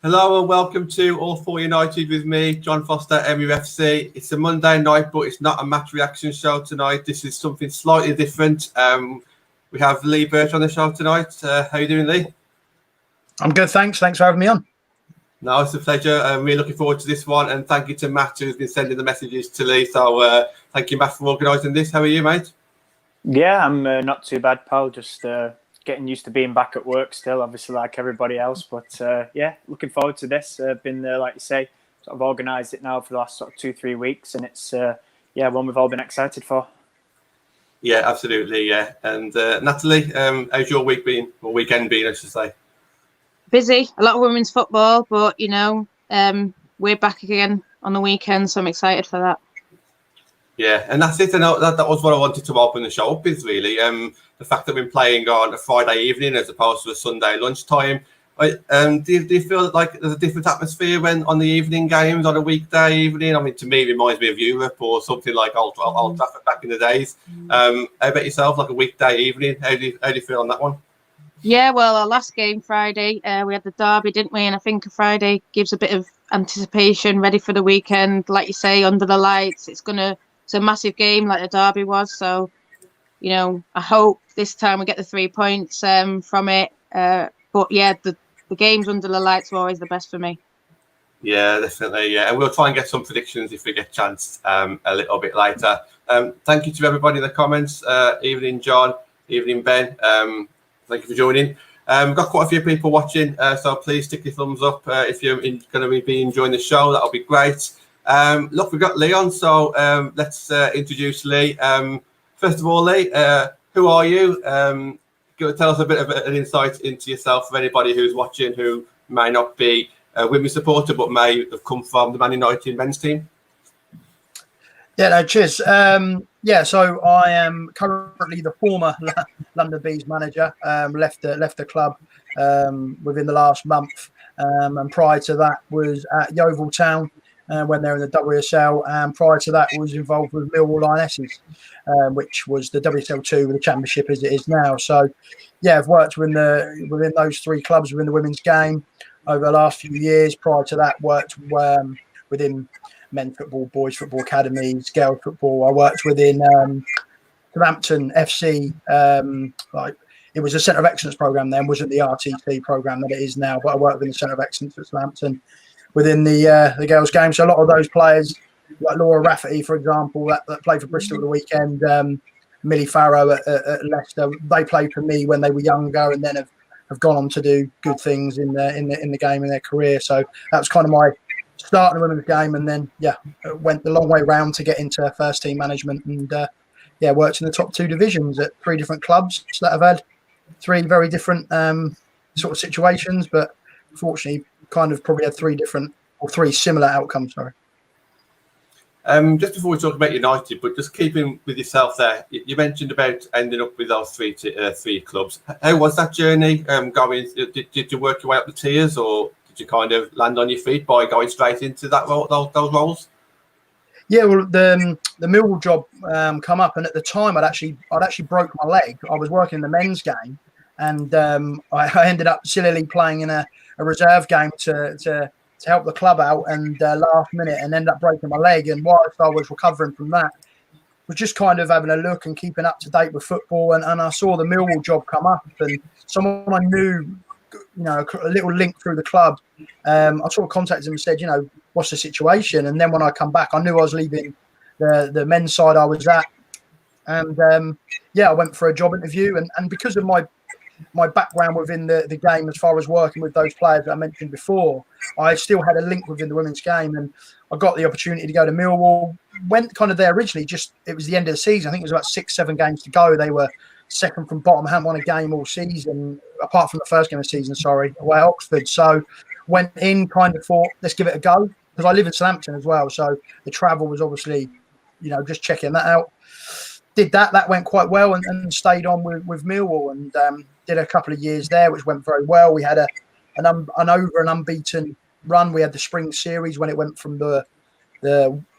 Hello and welcome to All For United with me, John Foster, MUFC. It's a Monday night, but it's not a match reaction show tonight. This is something slightly different. We have Lee Birch on the show tonight. How are you doing, Lee? I'm good, thanks. Thanks for having me on. No, it's a pleasure. I'm really looking forward to this one. And thank you to Matt, who's been sending the messages to Lee. So thank you, Matt, for organising this. How are you, mate? Yeah, I'm not too bad, pal. Just getting used to being back at work still, obviously, like everybody else. But yeah, looking forward to this. Been like you say, sort of organised it now for the last sort of 2-3 weeks. And it's, one we've all been excited for. Yeah, absolutely, yeah. And Natalie, how's your week been? Or weekend been, I should say? Busy. A lot of women's football, but, we're back again on the weekend, so I'm excited for that. Yeah, and that's it. And that was what I wanted to open the show up with, really. The fact that we're playing on a Friday evening as opposed to a Sunday lunchtime. Do you feel like there's a different atmosphere when on the evening games on a weekday evening? I mean, to me, it reminds me of Europe or something like Old Trafford back in the days. How about yourself, like a weekday evening? How do you feel on that one? Yeah, well, our last game Friday, we had the derby, didn't we? And I think a Friday gives a bit of anticipation, ready for the weekend. Like you say, under the lights, it's a massive game like the derby was. So, I hope this time we get the 3 points from it. But yeah, the games under the lights were always the best for me. Yeah, definitely. Yeah, and we'll try and get some predictions if we get a chance a little bit later. Thank you to everybody in the comments. Evening, John. Evening, Ben. Thank you for joining. We've got quite a few people watching, so please stick your thumbs up if you're going to be enjoying the show. That'll be great. Look, we've got Lee on, so let's introduce Lee. First of all, Lee, who are you? Tell us a bit of an insight into yourself for anybody who's watching who may not be a women's supporter but may have come from the Man United men's team. Yeah, no, cheers. So I am currently the former London Bees manager. Left the club within the last month, and prior to that was at Yeovil Town when they're in the WSL, and prior to that was involved with Millwall Lionesses, which was the WSL2 with the Championship as it is now. So, yeah, I've worked within those three clubs within the women's game over the last few years. Prior to that, worked within men's football, boys football academies, girls football. I worked within Southampton FC. It was a Centre of Excellence programme then, wasn't the RTC programme that it is now, but I worked within the Centre of Excellence at Southampton within the girls' game. So a lot of those players, like Laura Rafferty, for example, that played for Bristol at the weekend, Millie Farrow at Leicester, they played for me when they were younger and then have gone on to do good things in the game in their career. So that was kind of my start in the women's game, and then went the long way round to get into first team management, and worked in the top two divisions at 3 different clubs that have had 3 very different sort of situations, but fortunately kind of probably had 3 similar outcomes. Sorry. Just before we talk about United, but just keeping with yourself there, you mentioned about ending up with those 3 clubs. How was that journey going? Did you work your way up the tiers, or did you kind of land on your feet by going straight into that role, those roles? Yeah, well, the Millwall job come up, and at the time I'd actually broke my leg. I was working in the men's game, and I ended up sillily playing in a reserve game to help the club out, and last minute, and ended up breaking my leg. And whilst I was recovering from that, was just kind of having a look and keeping up to date with football, and I saw the Millwall job come up, and someone I knew, a little link through the club. I sort of contacted him and said, what's the situation? And then when I come back, I knew I was leaving the men's side I was at. And I went for a job interview. And because of my background within the game, as far as working with those players that I mentioned before, I still had a link within the women's game. And I got the opportunity to go to Millwall. Went kind of there originally, it was the end of the season. I think it was about 6-7 games to go. They were second from bottom, hadn't won a game all season, apart from the first game of the season, away at Oxford. So went in, kind of thought, let's give it a go, because I live in Southampton as well. So the travel was obviously, just checking that out. Did that went quite well, and stayed on with Millwall, and did a couple of years there, which went very well. We had an unbeaten run. We had the spring series when it went from the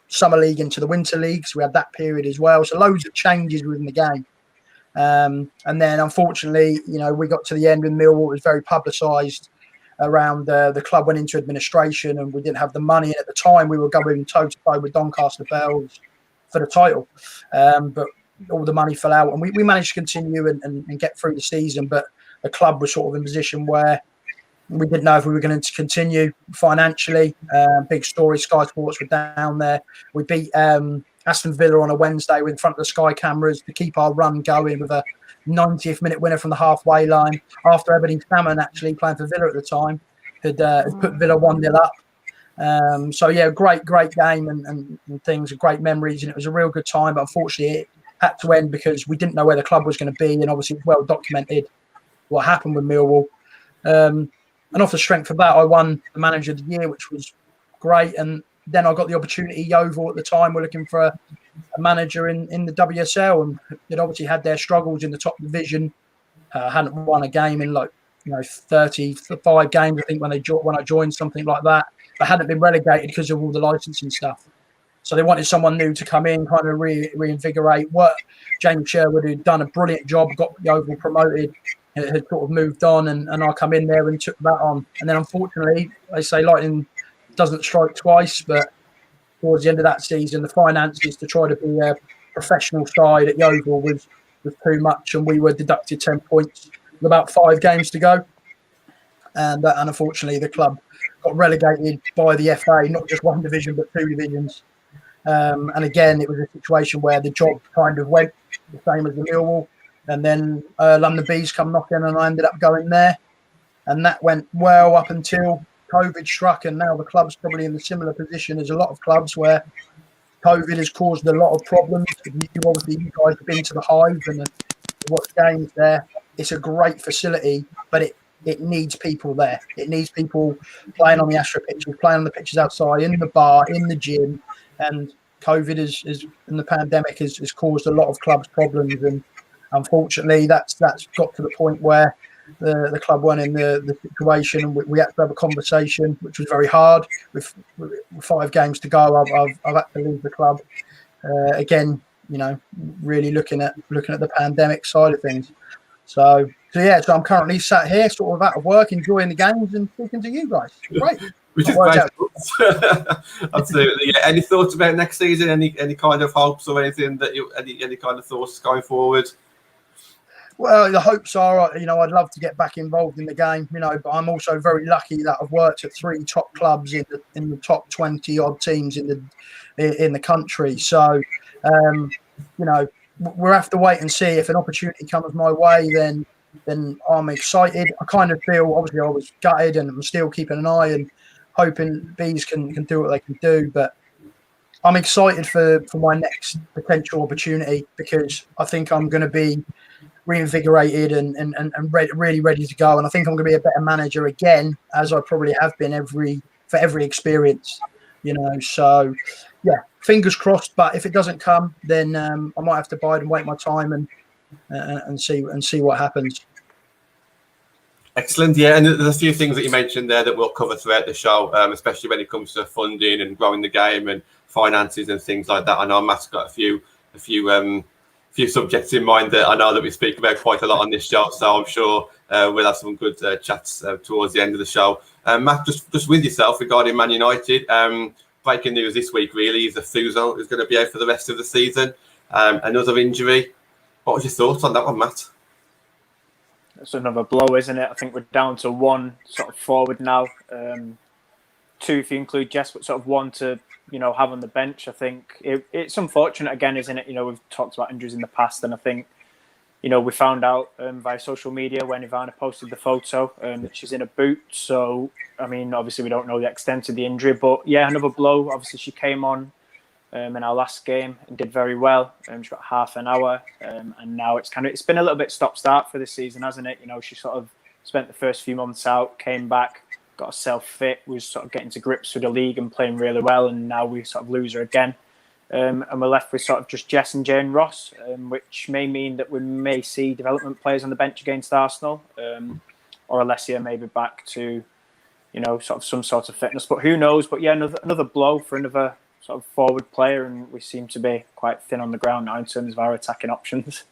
summer league into the winter league. So we had that period as well. So loads of changes within the game. And then, unfortunately, we got to the end with Millwall. It was very publicised around the club went into administration and we didn't have the money. And at the time, we were going toe-to-toe with Doncaster Bells for the title. But all the money fell out and we managed to continue and get through the season. But the club was sort of in a position where we didn't know if we were going to continue financially. Big story, Sky Sports were down there. We beat Aston Villa on a Wednesday in front of the Sky cameras to keep our run going with a 90th minute winner from the halfway line after Aberdeen Salmon, actually playing for Villa at the time, had put Villa 1-0 up. So yeah, great game and things, great memories, and it was a real good time. But unfortunately, it had to end because we didn't know where the club was going to be, and obviously it's well documented what happened with Millwall. And off the strength of that, I won the Manager of the Year, which was great. And then I got the opportunity. Yeovil at the time were looking for a manager in the WSL, and they'd obviously had their struggles in the top division. Hadn't won a game in 35 games, I think, when I joined, something like that. But hadn't been relegated because of all the licensing stuff. So they wanted someone new to come in, kind of reinvigorate work. James Sherwood, who'd done a brilliant job, got Yeovil promoted, had sort of moved on, and I come in there and took that on. And then unfortunately, they say lightning doesn't strike twice, but towards the end of that season, the finances to try to be a professional side at Yeovil was too much, and we were deducted 10 points with about 5 games to go. And unfortunately, the club got relegated by the FA, not just one division, but 2 divisions. And again, it was a situation where the job kind of went the same as the Millwall. And then London Bees come knocking, and I ended up going there. And that went well up until COVID struck, and now the club's probably in a similar position as a lot of clubs where COVID has caused a lot of problems. You guys have been to the Hive and watched games there. It's a great facility, but it needs people there. It needs people playing on the Astro pitches, playing on the pitches outside, in the bar, in the gym. And COVID and the pandemic has caused a lot of clubs problems. And unfortunately, that's got to the point where the club weren't in the situation, and we had to have a conversation, which was very hard. With 5 games to go, I've had to leave the club. Again, really looking at the pandemic side of things. So I'm currently sat here, sort of out of work, enjoying the games and talking to you guys. Great. Which is great. Absolutely. Yeah. Any thoughts about next season? Any kind of hopes or anything that any kind of thoughts going forward? Well, the hopes are, I'd love to get back involved in the game, but I'm also very lucky that I've worked at 3 top clubs in the top 20 odd teams in the country. So, we'll have to wait and see. If an opportunity comes my way, then I'm excited. I kind of feel, obviously, I was gutted, and I'm still keeping an eye and hoping Bees can do what they can do. But I'm excited for my next potential opportunity, because I think I'm going to be reinvigorated and really ready to go. And I think I'm going to be a better manager again, as I probably have been for every experience, So, yeah, fingers crossed. But if it doesn't come, then I might have to bide and wait my time and see what happens. Excellent. Yeah, and there's a few things that you mentioned there that we'll cover throughout the show, especially when it comes to funding and growing the game and finances and things like that. I know Matt's got a few subjects in mind that I know that we speak about quite a lot on this show, so I'm sure we'll have some good chats towards the end of the show. Matt, just with yourself regarding Man United, breaking news this week really is that Fuso is going to be out for the rest of the season. Another injury. What was your thoughts on that one, Matt? It's another blow, isn't it? I think we're down to 1 sort of forward now. 2 if you include Jess, but sort of 1 to have on the bench. I think it's unfortunate again, isn't it? We've talked about injuries in the past, and I think we found out via social media when Ivana posted the photo that she's in a boot. So I mean, obviously we don't know the extent of the injury, but yeah, another blow. Obviously she came on in our last game and did very well. She got half an hour, and now it's been a little bit stop-start for this season, hasn't it? She sort of spent the first few months out, came back, got herself fit, was sort of getting to grips with the league and playing really well, and now we sort of lose her again. And we're left with sort of just Jess and Jane Ross, which may mean that we may see development players on the bench against Arsenal, or Alessia maybe back to, sort of some sort of fitness. But who knows? But yeah, another blow for another sort of forward player, and we seem to be quite thin on the ground now in terms of our attacking options.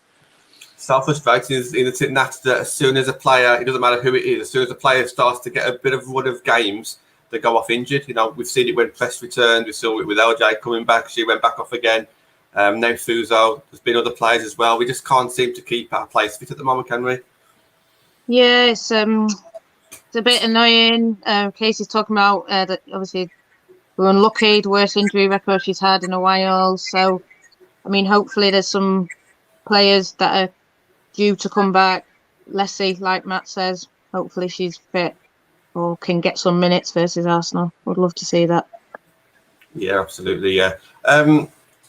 self-frustrating in the Nats that as soon as a player, it doesn't matter who it is, as soon as a player starts to get a bit of run of games, they go off injured. You know, we've seen it when Press returned. We saw it with LJ coming back. She went back off again. Now Fuso. There's been other players as well. We just can't seem to keep our place fit at the moment, can we? Yeah, it's a bit annoying. Casey's talking about that obviously we're unlucky, the worst injury record she's had in a while. So, I mean, hopefully there's some players that are due to come back. Leslie, like Matt says, hopefully she's fit or can get some minutes versus Arsenal. Would love to see that. Yeah, absolutely. Yeah.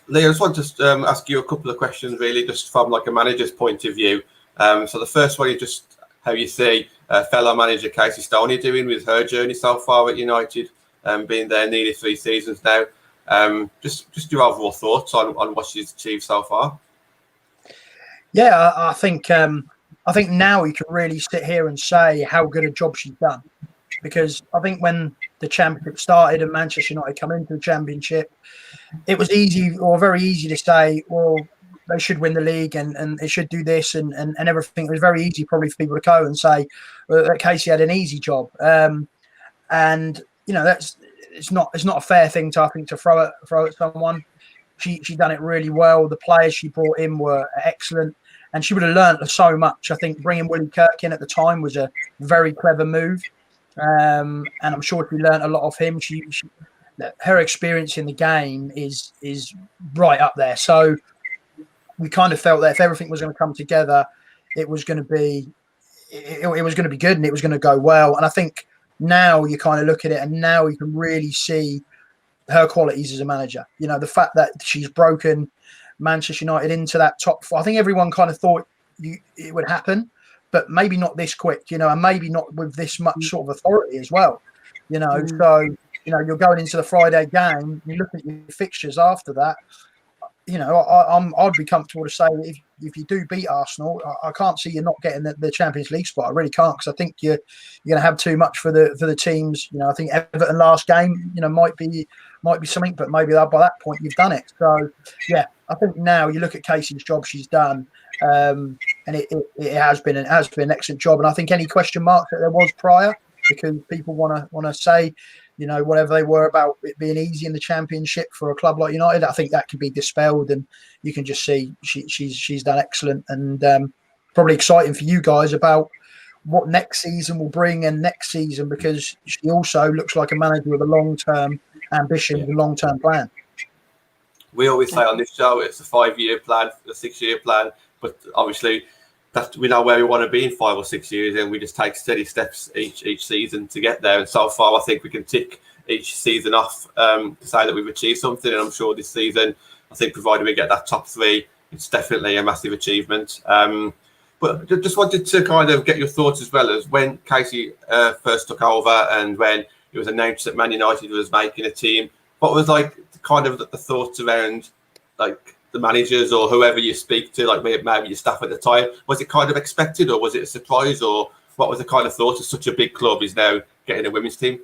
Lee, I just want to ask you a couple of questions, really, just from like a manager's point of view. So the first one is just how you see fellow manager Casey Stoney doing with her journey so far at United, being there nearly 3 seasons now. Just your overall thoughts on what she's achieved so far. Yeah, I think now you can really sit here and say how good a job she's done, because I think when the championship started and Manchester United come into the championship, it was easy or very easy to say, well, they should win the league and they should do this and everything. It was very easy probably for people to go and say that Casey had an easy job. And you know, it's not a fair thing to, I think, to throw at someone. She done it really well. The players she brought in were excellent, and she would have learned so much. I think bringing Willie Kirk in at the time was a very clever move, and I'm sure she learned a lot of him. Her experience in the game is right up there. So we kind of felt that if everything was going to come together, it was going to be good and it was going to go well. And I think now you kind of look at it and now you can really see her qualities as a manager. You know, the fact that she's broken Manchester United into that top four. I think everyone kind of thought it would happen, but maybe not this quick, you know, and maybe not with this much sort of authority as well, you know. So, you know, you're going into the Friday game, you look at your fixtures after that, you know, I'd be comfortable to say that if you do beat Arsenal, I can't see you not getting the Champions League spot. I really can't, because I think you're going to have too much for the teams. You know, I think Everton last game, you know, might be something, but maybe by that point you've done it. So yeah, I think now you look at Casey's job she's done, and it has been an excellent job. And I think any question marks that there was prior, because people want to say, you know, whatever they were about it being easy in the Championship for a club like United, I think that can be dispelled, and you can just see she's done excellent, and probably exciting for you guys about what next season will bring and next season, because she also looks like a manager with a long-term ambition, with a long-term plan. We always say on this show it's a 5-year plan, a 6-year plan, but obviously we know where we want to be in 5 or 6 years, and we just take steady steps each season to get there. And so far, I think we can tick each season off to say that we've achieved something. And I'm sure this season, I think provided we get that top 3, it's definitely a massive achievement. But just wanted to kind of get your thoughts as well as when Casey first took over and when it was announced that Man United was making a team. What was like kind of the thoughts around like the managers or whoever you speak to, like maybe your staff at the time? Was it kind of expected, or was it a surprise, or what was the kind of thought of such a big club is now getting a women's team?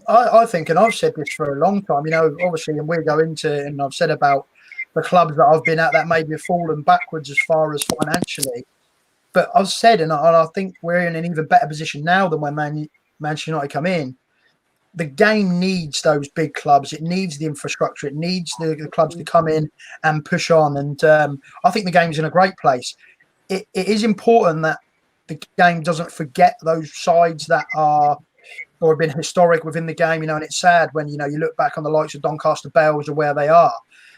I think, and I've said this for a long time, you know, obviously, and we'll go into, and I've said about the clubs that I've been at that maybe have fallen backwards as far as financially, but I've said, and I think we're in an even better position now than when Manchester United come in. The game needs those big clubs. It needs the infrastructure. It needs the clubs to come in and push on. And I think the game's in a great place. It is important that the game doesn't forget those sides that are or have been historic within the game, you know, and it's sad when, you know, you look back on the likes of Doncaster Bells or where they are.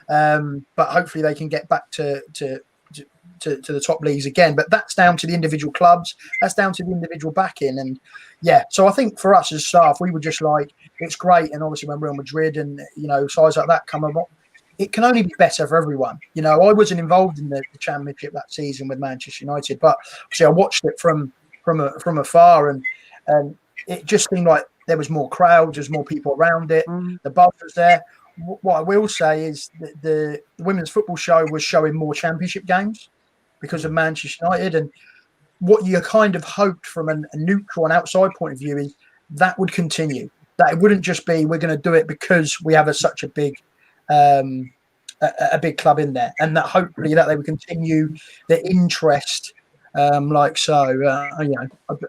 But hopefully they can get back to the top leagues again. But that's down to the individual clubs. That's down to the individual backing. And yeah, so I think for us as staff, we were just like, it's great. And obviously when Real Madrid and, you know, sides like that come along, it can only be better for everyone. You know, I wasn't involved in the championship that season with Manchester United, but obviously I watched it from afar, and it just seemed like there was more crowds, there's more people around it, the buzz was there. What I will say is that the women's football show was showing more championship games because of Manchester United, and what you kind of hoped from a neutral and outside point of view is that would continue, that it wouldn't just be we're going to do it because we have such a big a big club in there, and that hopefully that they would continue the interest. Like so, you know,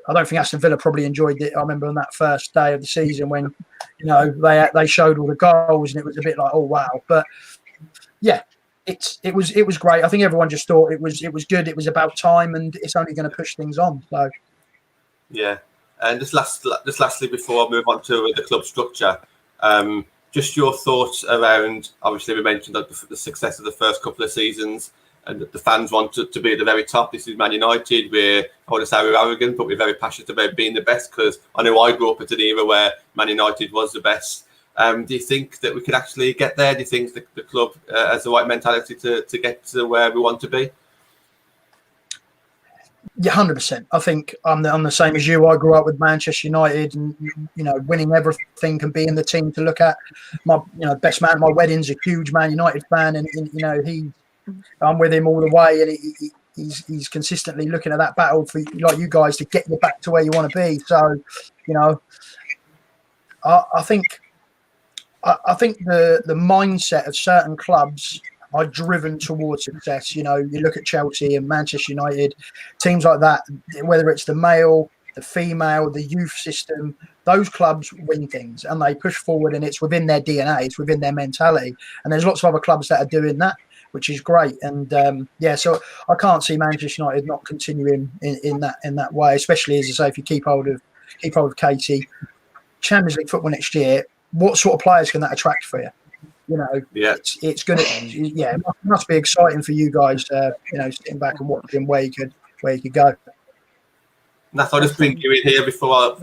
I don't think Aston Villa probably enjoyed it. I remember on that first day of the season when, you know, they showed all the goals and it was a bit like, oh wow. But yeah, it was great. I think everyone just thought it was good. It was about time, and it's only going to push things on. So yeah, and just lastly before I move on to the club structure, just your thoughts around. Obviously, we mentioned that the success of the first couple of seasons. And the fans want to be at the very top. This is Man United. I want to say we're arrogant, but we're very passionate about being the best, because I know I grew up at an era where Man United was the best. Do you think that we could actually get there? Do you think the club has the right mentality to get to where we want to be? Yeah, 100%. I think I'm the same as you. I grew up with Manchester United, and you know, winning everything and being the team to look at. My best man at my wedding's a huge Man United fan, and you know I'm with him all the way, and he's consistently looking at that battle for like you guys to get you back to where you want to be. So, you know, I think the mindset of certain clubs are driven towards success. You know, you look at Chelsea and Manchester United, teams like that, whether it's the male, the female, the youth system, those clubs win things and they push forward, and it's within their DNA, it's within their mentality. And there's lots of other clubs that are doing that, which is great. And yeah, so I can't see Manchester United not continuing in that way, especially as I say, if you keep hold of Katie. Champions League football next year, what sort of players can that attract for you? You know, yeah, it's gonna, yeah, it must be exciting for you guys, you know, sitting back and watching where you could go. Nat, I'll just bring you in here before I ask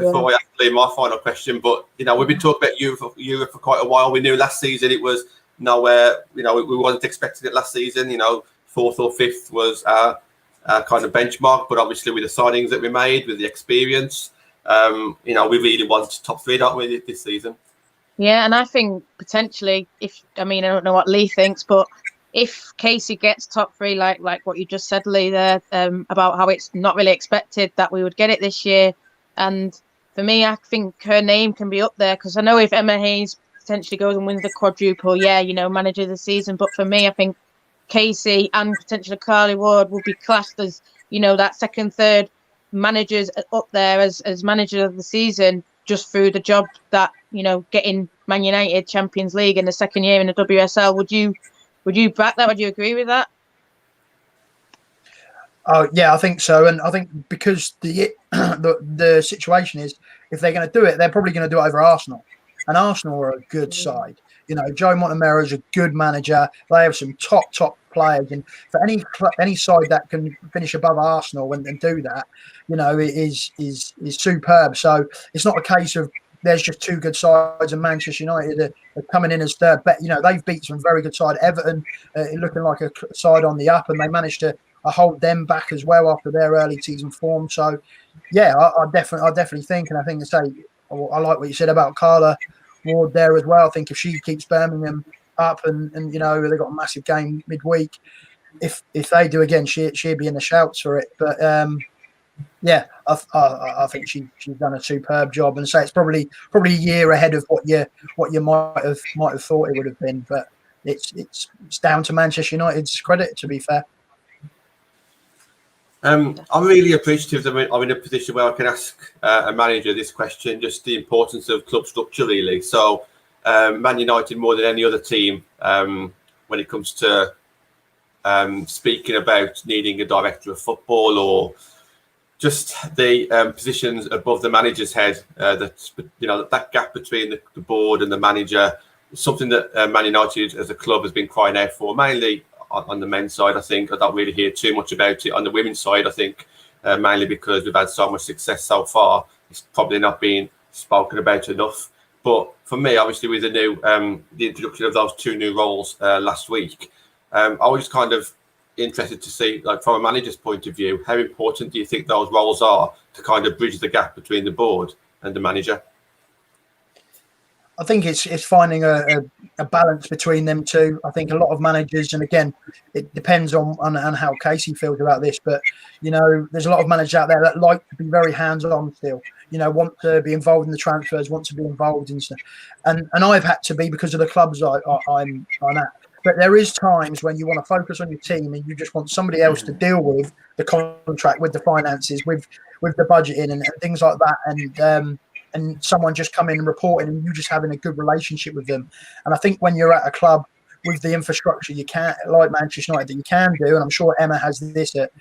my final question. But you know, we've been talking about Europe for quite a while. We knew last season it was nowhere, you know, we wasn't expecting it last season. You know, 4th or 5th was our kind of benchmark, but obviously with the signings that we made, with the experience, you know, we really want top 3, don't we, this season? Yeah, and I think potentially, I don't know what Lee thinks, but if Casey gets top 3, like what you just said, Lee, there, about how it's not really expected that we would get it this year, and for me, I think her name can be up there, because I know if Emma Hayes potentially goes and wins the quadruple, yeah, you know, manager of the season. But for me, I think Casey and potentially Carly Ward will be classed as, you know, that 2nd, 3rd managers up there as manager of the season, just through the job that, you know, getting Man United Champions League in the 2nd year in the WSL. Would you back that? Would you agree with that? Oh yeah, I think so. And I think because the situation is, if they're going to do it, they're probably going to do it over Arsenal. And Arsenal are a good side. You know, Joe Montemurro is a good manager. They have some top players, and for any side that can finish above Arsenal and do that, you know, it is superb. So it's not a case of there's just 2 good sides, and Manchester United are coming in as 3rd. But you know, they've beat some very good side. Everton looking like a side on the up, and they managed to hold them back as well after their early season form. So yeah, I definitely think, and I think to say, I like what you said about Carla Ward there as well. I think if she keeps Birmingham up, and you know, they've got a massive game midweek, if they do again, she'd be in the shouts for it. But yeah, I think she's done a superb job, and so it's probably a year ahead of what you might have thought it would have been. But it's down to Manchester United's credit, to be fair. I'm really appreciative that I'm in a position where I can ask a manager this question, just the importance of club structure, really. So Man United, more than any other team, when it comes to speaking about needing a director of football, or just the positions above the manager's head, that gap between the board and the manager, something that Man United as a club has been crying out for, mainly on the men's side. I think I don't really hear too much about it. On the women's side, I think mainly because we've had so much success so far, it's probably not been spoken about enough. But for me, obviously, with the introduction of those 2 new roles last week, I was kind of interested to see, like, from a manager's point of view, how important do you think those roles are to kind of bridge the gap between the board and the manager? I think it's finding a balance between them 2. I think a lot of managers, and again, it depends on how Casey feels about this, but you know, there's a lot of managers out there that like to be very hands-on still. You know, want to be involved in the transfers, want to be involved in stuff, and I've had to be because of the clubs I'm at. But there is times when you want to focus on your team and you just want somebody else to deal with the contract, with the finances, with the budgeting and things like that. And someone just come in and reporting and you just having a good relationship with them. And I think when you're at a club with the infrastructure you can, like Manchester United, that you can do, and I'm sure Emma has this at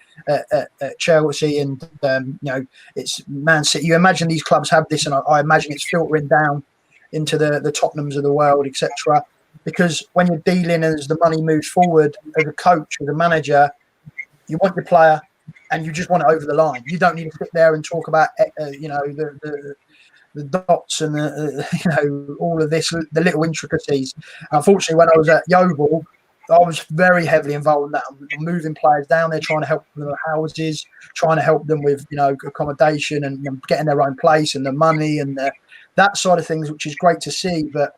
Chelsea and it's Man City. You imagine these clubs have this, and I imagine it's filtering down into the Tottenhams of the world, etc. Because when you're dealing as the money moves forward, as a coach, as a manager, you want your player and you just want it over the line. You don't need to sit there and talk about the dots and all of this, the little intricacies. Unfortunately, when I was at Yeovil, I was very heavily involved in that. Moving players down there, trying to help them with houses, trying to help them with accommodation and getting their own place and the money and that side of things, which is great to see. But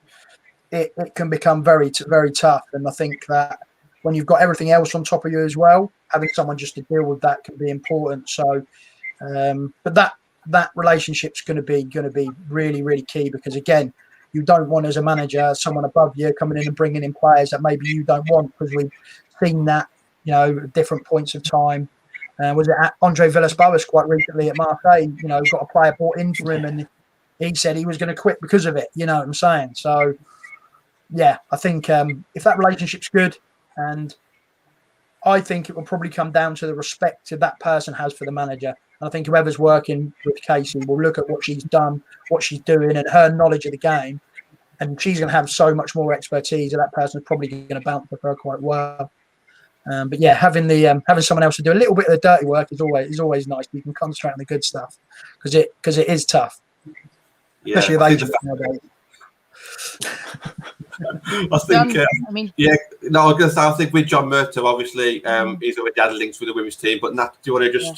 it can become very, very tough. And I think that when you've got everything else on top of you as well, having someone just to deal with that can be important. So, but that relationship's going to be really, really key, because again, you don't want as a manager someone above you coming in and bringing in players that maybe you don't want, because we've seen that at different points of time. Was it Andre Villas-Boas quite recently at Marseille? Got a player brought in for him and he said he was going to quit because of it. You know what I'm saying? So yeah, I think if that relationship's good, and I think it will probably come down to the respect that person has for the manager. I think whoever's working with Casey will look at what she's done, what she's doing, and her knowledge of the game, and she's going to have so much more expertise that person's probably going to bounce with her quite well. But yeah, having someone else to do a little bit of the dirty work is always nice. You can concentrate on the good stuff because it is tough, especially with agents nowadays. I think, I think with John Murtaugh, obviously, he's already had links with the women's team. But Nat, do you want to just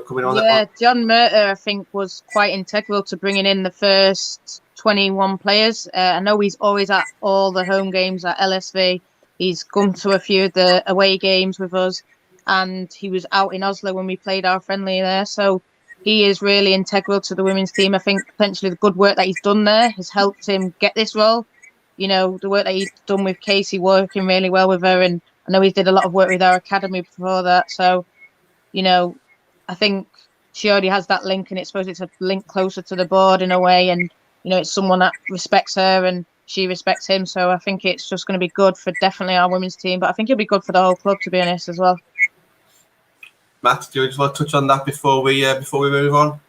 coming on that one? Yeah, John Murtaugh, I think, was quite integral to bringing in the first 21 players. I know he's always at all the home games at LSV. He's come to a few of the away games with us, and he was out in Oslo when we played our friendly there. So he is really integral to the women's team. I think potentially the good work that he's done there has helped him get this role. The work that he's done with Casey, working really well with her, and I know he did a lot of work with our academy before that. So, I think she already has that link, and it's supposed it's a link closer to the board in a way, and it's someone that respects her and she respects him. So I think it's just going to be good for definitely our women's team, but I think it'll be good for the whole club, to be honest, as well. Matt, do you just want to touch on that before we move on?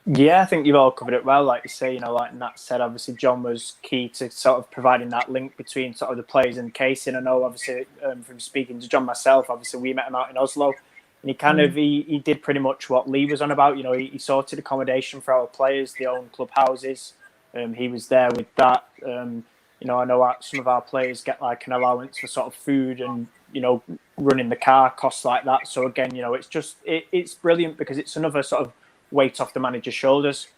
Yeah, I think you've all covered it well. Like you say, like Nat said, obviously John was key to sort of providing that link between sort of the players and Casey. And I know, obviously, from speaking to John myself, obviously we met him out in Oslo, and he kind of he did pretty much what Lee was on about. He sorted accommodation for our players, their own club houses. He was there with that. I know some of our players get like an allowance for sort of food and running the car, costs like that. So again, it's brilliant because it's another sort of weight off the manager's shoulders.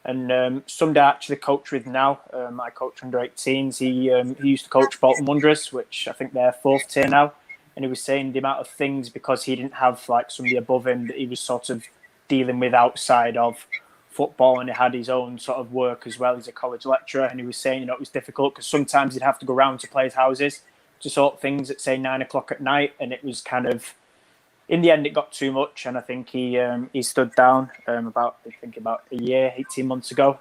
And somebody I actually coach with now, I coach under 18s. He used to coach Bolton Wanderers, which I think they're 4th tier now. And he was saying the amount of things, because he didn't have like somebody above him that he was sort of dealing with outside of football, and he had his own sort of work as well. He's a college lecturer, and he was saying it was difficult because sometimes he'd have to go round to players' houses to sort things at say 9 o'clock at night, and it was kind of, in the end, it got too much, and I think he stood down about a year, 18 months ago.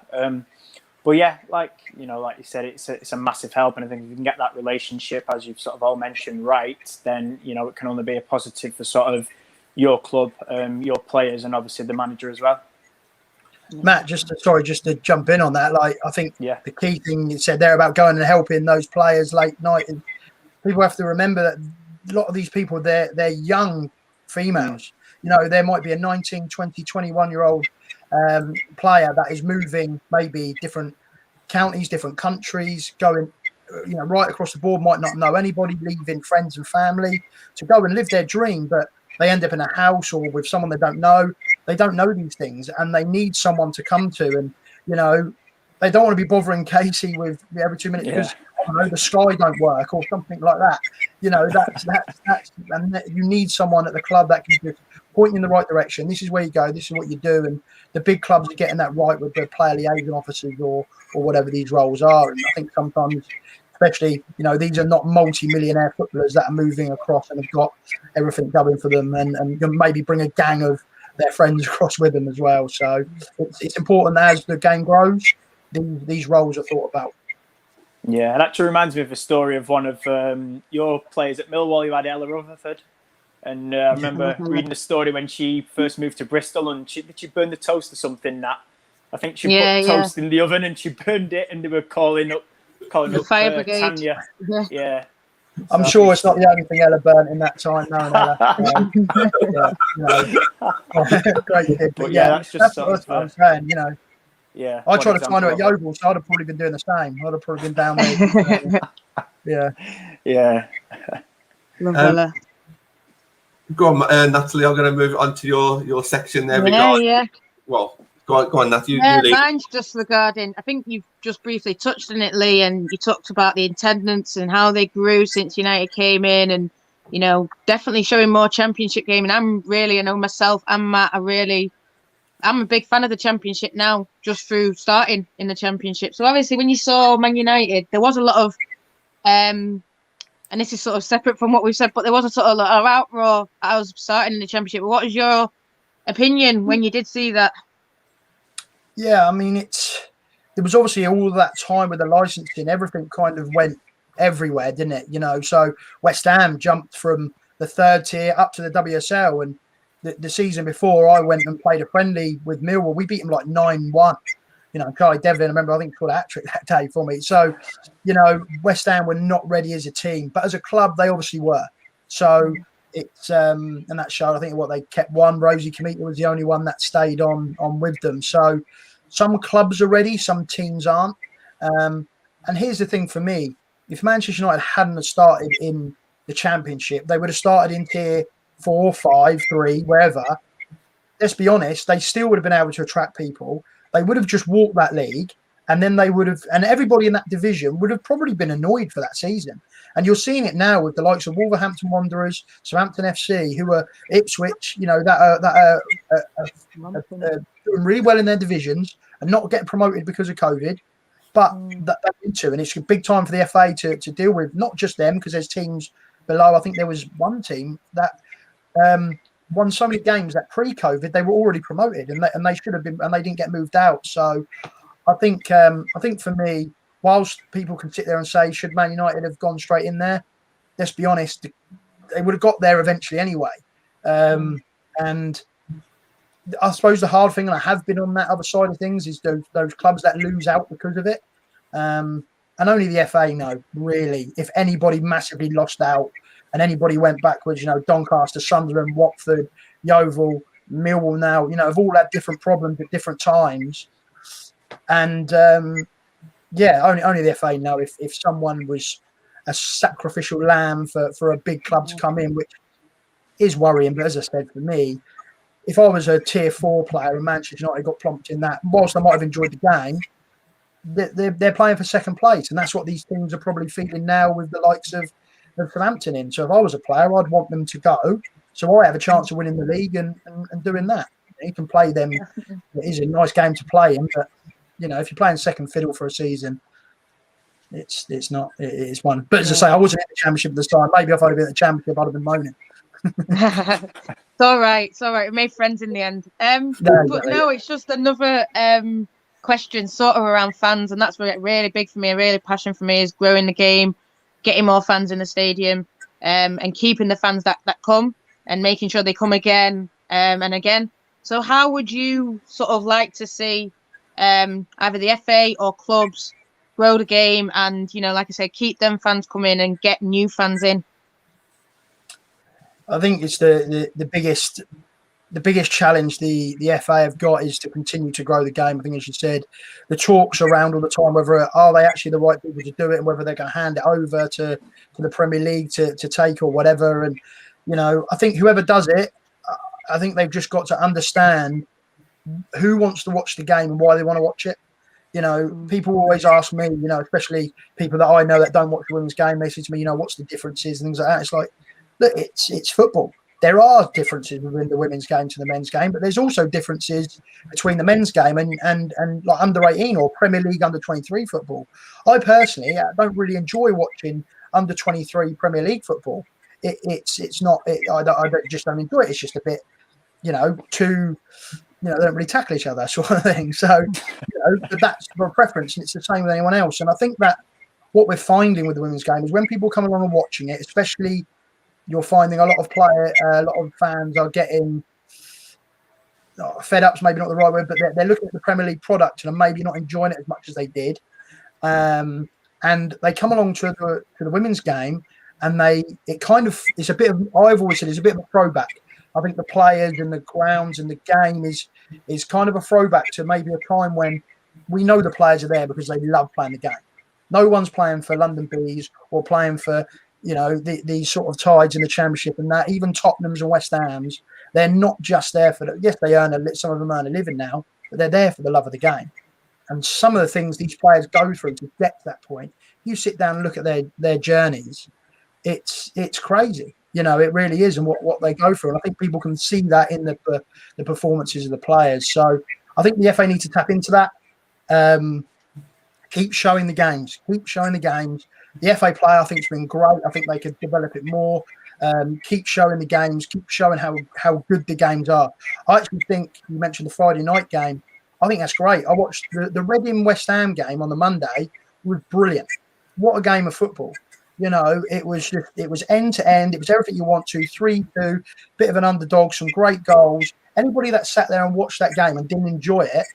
But yeah, like you said, it's a massive help, and I think if you can get that relationship, as you've sort of all mentioned, right, then it can only be a positive for sort of your club, your players, and obviously the manager as well. Matt, just to jump in on that, like I think the key thing you said there about going and helping those players late night, and people have to remember that a lot of these people, they're young females. There might be a 19, 20, 21-year-old player that is moving maybe different counties, different countries, going right across the board, might not know anybody, leaving friends and family to go and live their dream, but they end up in a house or with someone they don't know. They don't know these things, and they need someone to come to. And they don't want to be bothering Casey with every 2 minutes because the Sky don't work or something like that. That's and you need someone at the club that can just point you in the right direction. This is where you go. This is what you do. And the big clubs are getting that right with their player liaison officers or whatever these roles are. And I think sometimes especially, these are not multi-millionaire footballers that are moving across and have got everything going for them, and maybe bring a gang of their friends across with them as well. So it's important that as the game grows, these roles are thought about. Yeah, it actually reminds me of a story of one of your players at Millwall. You had Ella Rutherford. And I remember reading the story when she first moved to Bristol, and did she burn the toast or something? That I think she put toast in the oven and she burned it, and they were calling up the fire brigade. Tanya. Yeah. I'm sure it's not the only thing Ella burnt in that time, knowing Ella. Great kid. But that's just what I'm saying, Yeah. I tried to find her at Yeovil, so I'd have probably been doing the same. I'd have probably been down there. Yeah. Love Ella. Go on, Natalie. I'm going to move on to your section there. Well, go on, Natalie. Mine's just regarding. I think you've just briefly touched on it, Lee, and you talked about the attendance and how they grew since United came in, and definitely showing more Championship gaming. I know myself and Matt I'm a big fan of the Championship now, just through starting in the Championship. So obviously, when you saw Man United, there was a lot of and this is sort of separate from what we've said, but there was a sort of outroar. I was starting in the Championship. What was your opinion when you did see that? Yeah, I mean, there was obviously all that time with the licensing. Everything kind of went everywhere, didn't it? So West Ham jumped from the 3rd tier up to the WSL. And the season before, I went and played a friendly with Millwall. We beat them like 9-1. Charlie Devlin, I remember, I think, scored a hat-trick that day for me. So, West Ham were not ready as a team, but as a club, they obviously were. So it's and that showed. I think they kept one. Rosie Kamita was the only one that stayed on with them. So some clubs are ready, some teams aren't. And here's the thing for me: if Manchester United hadn't started in the Championship, they would have started in tier 4, 5, 3, wherever. Let's be honest, they still would have been able to attract people. They would have just walked that league, and then and everybody in that division would have probably been annoyed for that season. And you're seeing it now with the likes of Wolverhampton Wanderers, Southampton FC, who are Ipswich, that are doing really well in their divisions and not getting promoted because of COVID. But they're into, and it's a big time for the FA to deal with, not just them, because there's teams below. I think there was one team that won so many games that pre-COVID they were already promoted, and they should have been, and they didn't get moved out. So I think for me, whilst people can sit there and say, should Man United have gone straight in there? Let's be honest, they would have got there eventually anyway. And I suppose the hard thing, and I have been on that other side of things, is those clubs that lose out because of it. And only the FA know, really, if anybody massively lost out and anybody went backwards. Doncaster, Sunderland, Watford, Yeovil, Millwall now, have all had different problems at different times. And only the FA know if someone was a sacrificial lamb for a big club to come in, which is worrying. But as I said, for me, if I was a tier 4 player and Manchester United got plonked in that, whilst I might have enjoyed the game, they're playing for second place. And that's what these teams are probably feeling now with the likes of Southampton in. So if I was a player, I'd want them to go, so I have a chance of winning the league and doing that. You can play them. It is a nice game to play in, but if you're playing second fiddle for a season, it's not. It's one. But as I say, I wasn't in the Championship at the time. Maybe if I'd have been in the Championship, I'd have been moaning. It's all right. We made friends in the end. It's just another question sort of around fans, and that's really big for me. A really passion for me is growing the game, getting more fans in the stadium, and keeping the fans that come and making sure they come again and again. So how would you sort of like to see either the FA or clubs grow the game and, like I said, keep them fans coming and get new fans in? I think it's the biggest challenge the FA have got is to continue to grow the game. I think, as you said, the talks around all the time, whether are they actually the right people to do it and whether they're going to hand it over to the Premier League to take or whatever. And, I think whoever does it, I think they've just got to understand who wants to watch the game and why they want to watch it. People always ask me, especially people that I know that don't watch the women's game, they say to me, what's the differences and things like that. It's like, look, it's football. there are differences within the women's game to the men's game, but there's also differences between the men's game and like under 18 or Premier League under 23 football. I personally don't really enjoy watching under 23 Premier League football. It's not. I just don't enjoy it. It's just a bit, too. They don't really tackle each other, sort of thing. So, that's my preference, and it's the same with anyone else. And I think that what we're finding with the women's game is when people come along and watching it, especially, you're finding a lot of fans are getting fed up's maybe not the right word, but they're looking at the Premier League product and are maybe not enjoying it as much as they did. And they come along to the women's game, and it's a bit of, I've always said, it's a bit of a throwback. I think the players and the grounds and the game is kind of a throwback to maybe a time when we know the players are there because they love playing the game. No one's playing for London Bees or playing for, these sort of Tides in the Championship and that. Even Tottenham's and West Ham's, they're not just there for yes, they some of them earn a living now, but they're there for the love of the game. And some of the things these players go through to get to that point, you sit down and look at their journeys, it's crazy. It really is, and what they go through. And I think people can see that in the performances of the players. So I think the FA need to tap into that. Keep showing the games. The FA play, I think, has been great. I think they could develop it more. Keep showing the games. Keep showing how good the games are. I actually think you mentioned the Friday night game. I think that's great. I watched the Reading West Ham game on the Monday. It was brilliant. What a game of football. It was end to end. It was everything you want to. 3-2, bit of an underdog, some great goals. Anybody that sat there and watched that game and didn't enjoy it,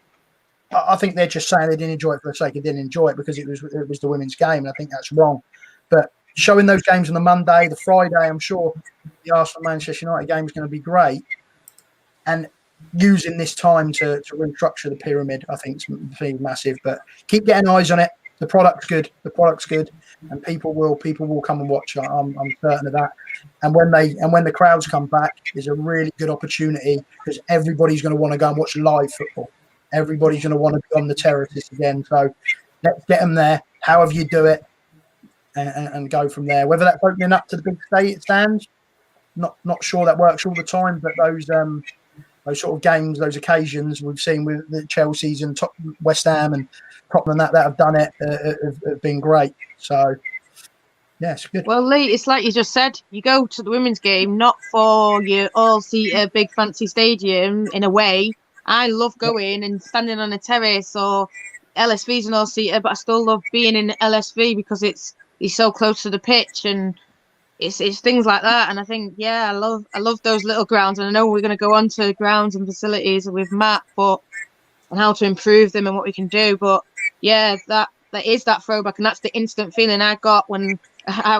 I think they're just saying they didn't enjoy it for the sake of didn't enjoy it because it was the women's game, and I think that's wrong. But showing those games on the Monday, the Friday, I'm sure the Arsenal-Manchester United game is going to be great. And using this time to restructure the pyramid, I think is massive. But keep getting eyes on it. The product's good, and people will come and watch. I'm certain of that. And when the crowds come back, is a really good opportunity because everybody's going to want to go and watch live football. Everybody's going to want to be on the terraces again. So let's get them there. However you do it, and go from there. Whether that's opening up to the big stands, not sure that works all the time. But those sort of games, those occasions we've seen with the Chelsea's and West Ham and Tottenham that have done it have been great. So, yeah, it's good. Well, Lee, it's like you just said, you go to the women's game not for your all-seater big fancy stadium in a way. I love going and standing on a terrace, or LSV's an all-seater, but I still love being in LSV because it's so close to the pitch, and it's things like that. And I think, I love those little grounds. And I know we're going to go on to grounds and facilities with Matt, and how to improve them and what we can do. But that is that throwback, and that's the instant feeling I got when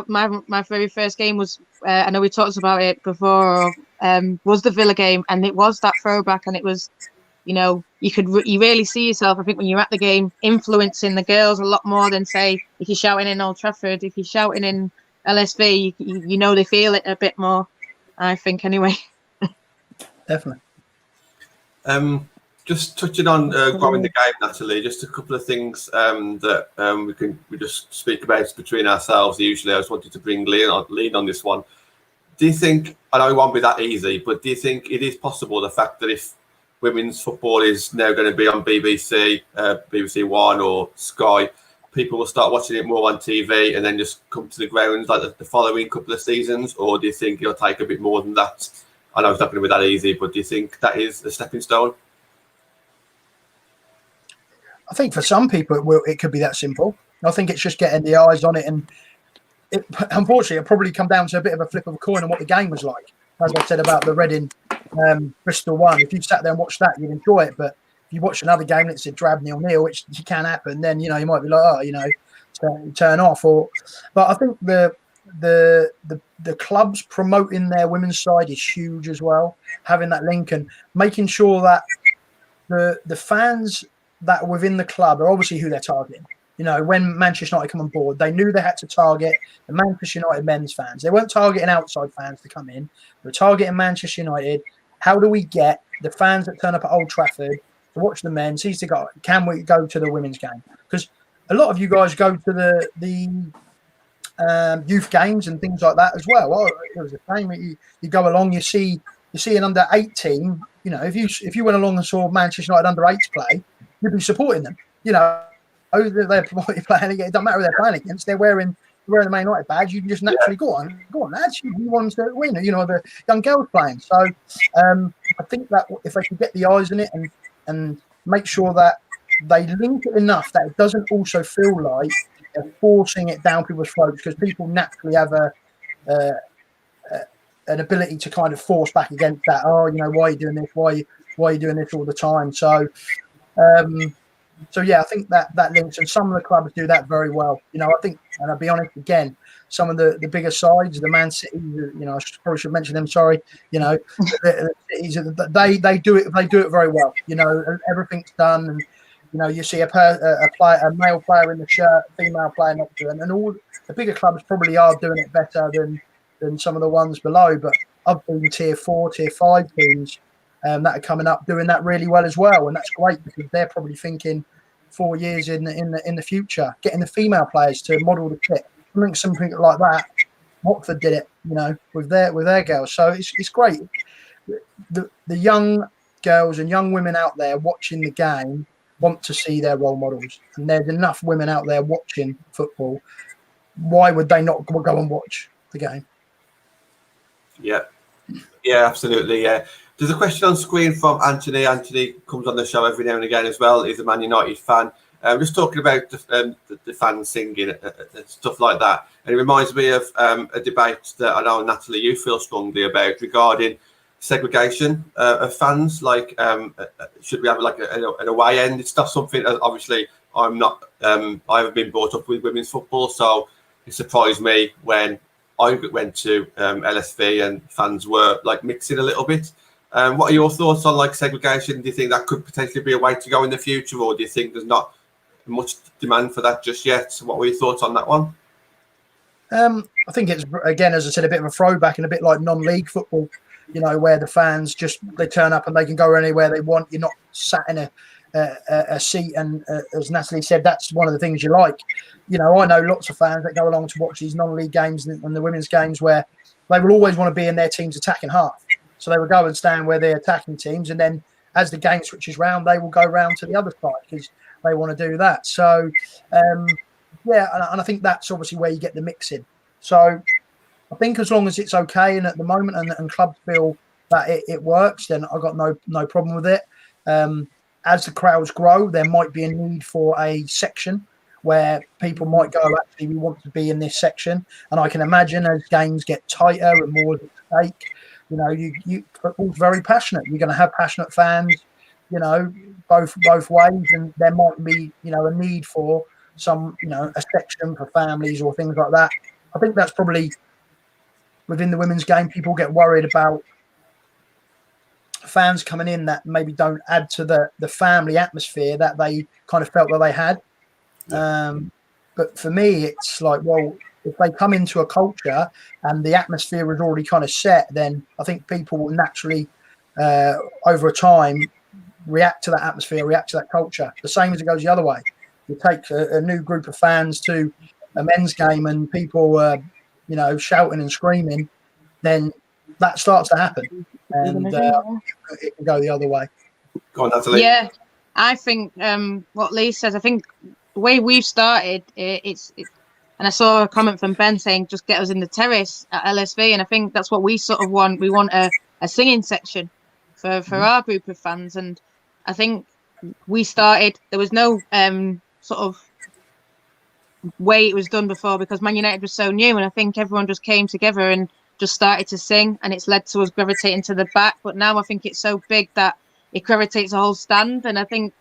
my very first game was. I know we talked about it before. Was the Villa game, and it was that throwback, and it was. You really see yourself, I think, when you're at the game, influencing the girls a lot more than, say, if you're shouting in Old Trafford, if you're shouting in LSV, they feel it a bit more, I think, anyway. Definitely. Just touching on growing the game, Natalie, just a couple of things that we just speak about between ourselves. Usually, I just wanted to bring lean on this one. Do you think, I know it won't be that easy, but do you think it is possible, the fact that if women's football is now going to be on BBC, BBC One or Sky, people will start watching it more on TV and then just come to the grounds like the following couple of seasons? Or do you think it'll take a bit more than that? I know it's not going to be that easy, but do you think that is a stepping stone? I think for some people it could be that simple. I think it's just getting the eyes on it, and unfortunately it'll probably come down to a bit of a flip of a coin on what the game was like. As I said about the Reading Bristol one, if you sat there and watched that, you'd enjoy it. But if you watch another game that's a drab 0-0, which can happen, then you might be like, turn off. But I think the clubs promoting their women's side is huge as well. Having that link and making sure that the fans that are within the club are obviously who they're targeting. When Manchester United come on board, they knew they had to target the Manchester United men's fans. They weren't targeting outside fans to come in. They were targeting Manchester United. How do we get the fans that turn up at Old Trafford to watch the men? Can we go to the women's game? Because a lot of you guys go to the youth games and things like that as well. Oh, it was the same. You go along, you see an under-8 team. You know, if you went along and saw Manchester United under-8s play, you'd be supporting them. You know, they're playing. It doesn't matter who they're playing against. They're wearing the Man United badge. You can just naturally go on, lads. You want to win. You know, the young girls playing. So I think that if they can get the eyes on it and make sure that they link it enough that it doesn't also feel like they're forcing it down people's throats, because people naturally have an ability to kind of force back against that. Oh, you know, why are you doing this? Why are you doing this all the time? So, yeah, I think that links, and some of the clubs do that very well. You know, I think, and I'll be honest again, some of the bigger sides, the Man City, you know, I probably should mention them. Sorry, you know, the cities, they do it. They do it very well. You know, everything's done, and you know, you see a male player in the shirt, a female player next to them, and all the bigger clubs probably are doing it better than some of the ones below. But I've been tier 4, tier 5 teams that are coming up doing that really well as well, and that's great because they're probably thinking 4 years in the future, getting the female players to model the kit. I think something like that. Watford did it, you know, with their girls. So it's great. The young girls and young women out there watching the game want to see their role models, and there's enough women out there watching football. Why would they not go and watch the game? Yeah, absolutely. Yeah, there's a question on screen from Anthony. Anthony comes on the show every now and again as well. He's a Man United fan. Just talking about the fans singing stuff like that, and it reminds me of a debate that I know, Natalie, you feel strongly about regarding segregation of fans. Like, should we have like an away end? It's not something. Obviously, I'm not. I haven't been brought up with women's football, so it surprised me when I went to LSV and fans were like mixing a little bit. What are your thoughts on like segregation? Do you think that could potentially be a way to go in the future, or do you think there's not much demand for that just yet? So what were your thoughts on that one? I think it's, again, as I said, a bit of a throwback and a bit like non-league football, you know, where the fans they turn up and they can go anywhere they want. You're not sat in a seat, and as Natalie said, that's one of the things you like. You know, I know lots of fans that go along to watch these non-league games and the women's games where they will always want to be in their team's attacking half. So they will go and stand where they're attacking teams, and then as the game switches round, they will go round to the other side because they want to do that. So, yeah, and I think that's obviously where you get the mixing. So I think as long as it's okay, and at the moment and clubs feel that it works, then I've got no problem with it. As the crowds grow, there might be a need for a section where people might go, actually, we want to be in this section. And I can imagine as games get tighter and more at stake, you know, football's very passionate. You're going to have passionate fans, you know, both ways, and there might be, you know, a need for some, you know, a section for families or things like that. I think that's probably within the women's game. People get worried about fans coming in that maybe don't add to the family atmosphere that they kind of felt that they had. But for me, it's like, well, if they come into a culture and the atmosphere is already kind of set, then I think people will naturally, over time, react to that atmosphere, react to that culture. The same as it goes the other way. You take a new group of fans to a men's game and people, you know, shouting and screaming, then that starts to happen. And it can go the other way. Go on, Natalie. Yeah, I think what Lee says, I think the way we've started, and I saw a comment from Ben saying, just get us in the terrace at LSV. And I think that's what we sort of want. We want a singing section for our group of fans. And I think we started, there was no sort of way it was done before because Man United was so new. And I think everyone just came together and just started to sing. And it's led to us gravitating to the back. But now I think it's so big that it gravitates a whole stand. And I think,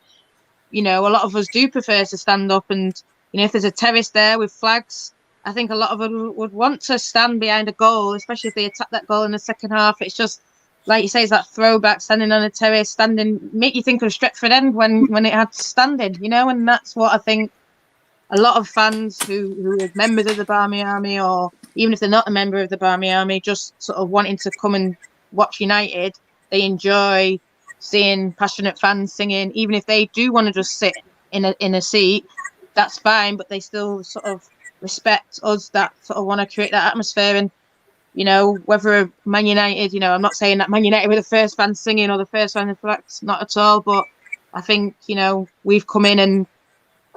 you know, a lot of us do prefer to stand up, and you know, if there's a terrace there with flags, I think a lot of us would want to stand behind a goal, especially if they attack that goal in the second half. It's just, like you say, it's that throwback, standing on a terrace, standing, make you think of Stretford End when it had standing, you know, and that's what I think a lot of fans who are members of the Barmy Army, or even if they're not a member of the Barmy Army, just sort of wanting to come and watch United, they enjoy seeing passionate fans singing. Even if they do want to just sit in a seat, that's fine, but they still sort of respect us that sort of want to create that atmosphere. And whether Man United, I'm not saying that Man United were the first fans singing or the first fans in flags, not at all, but I think we've come in and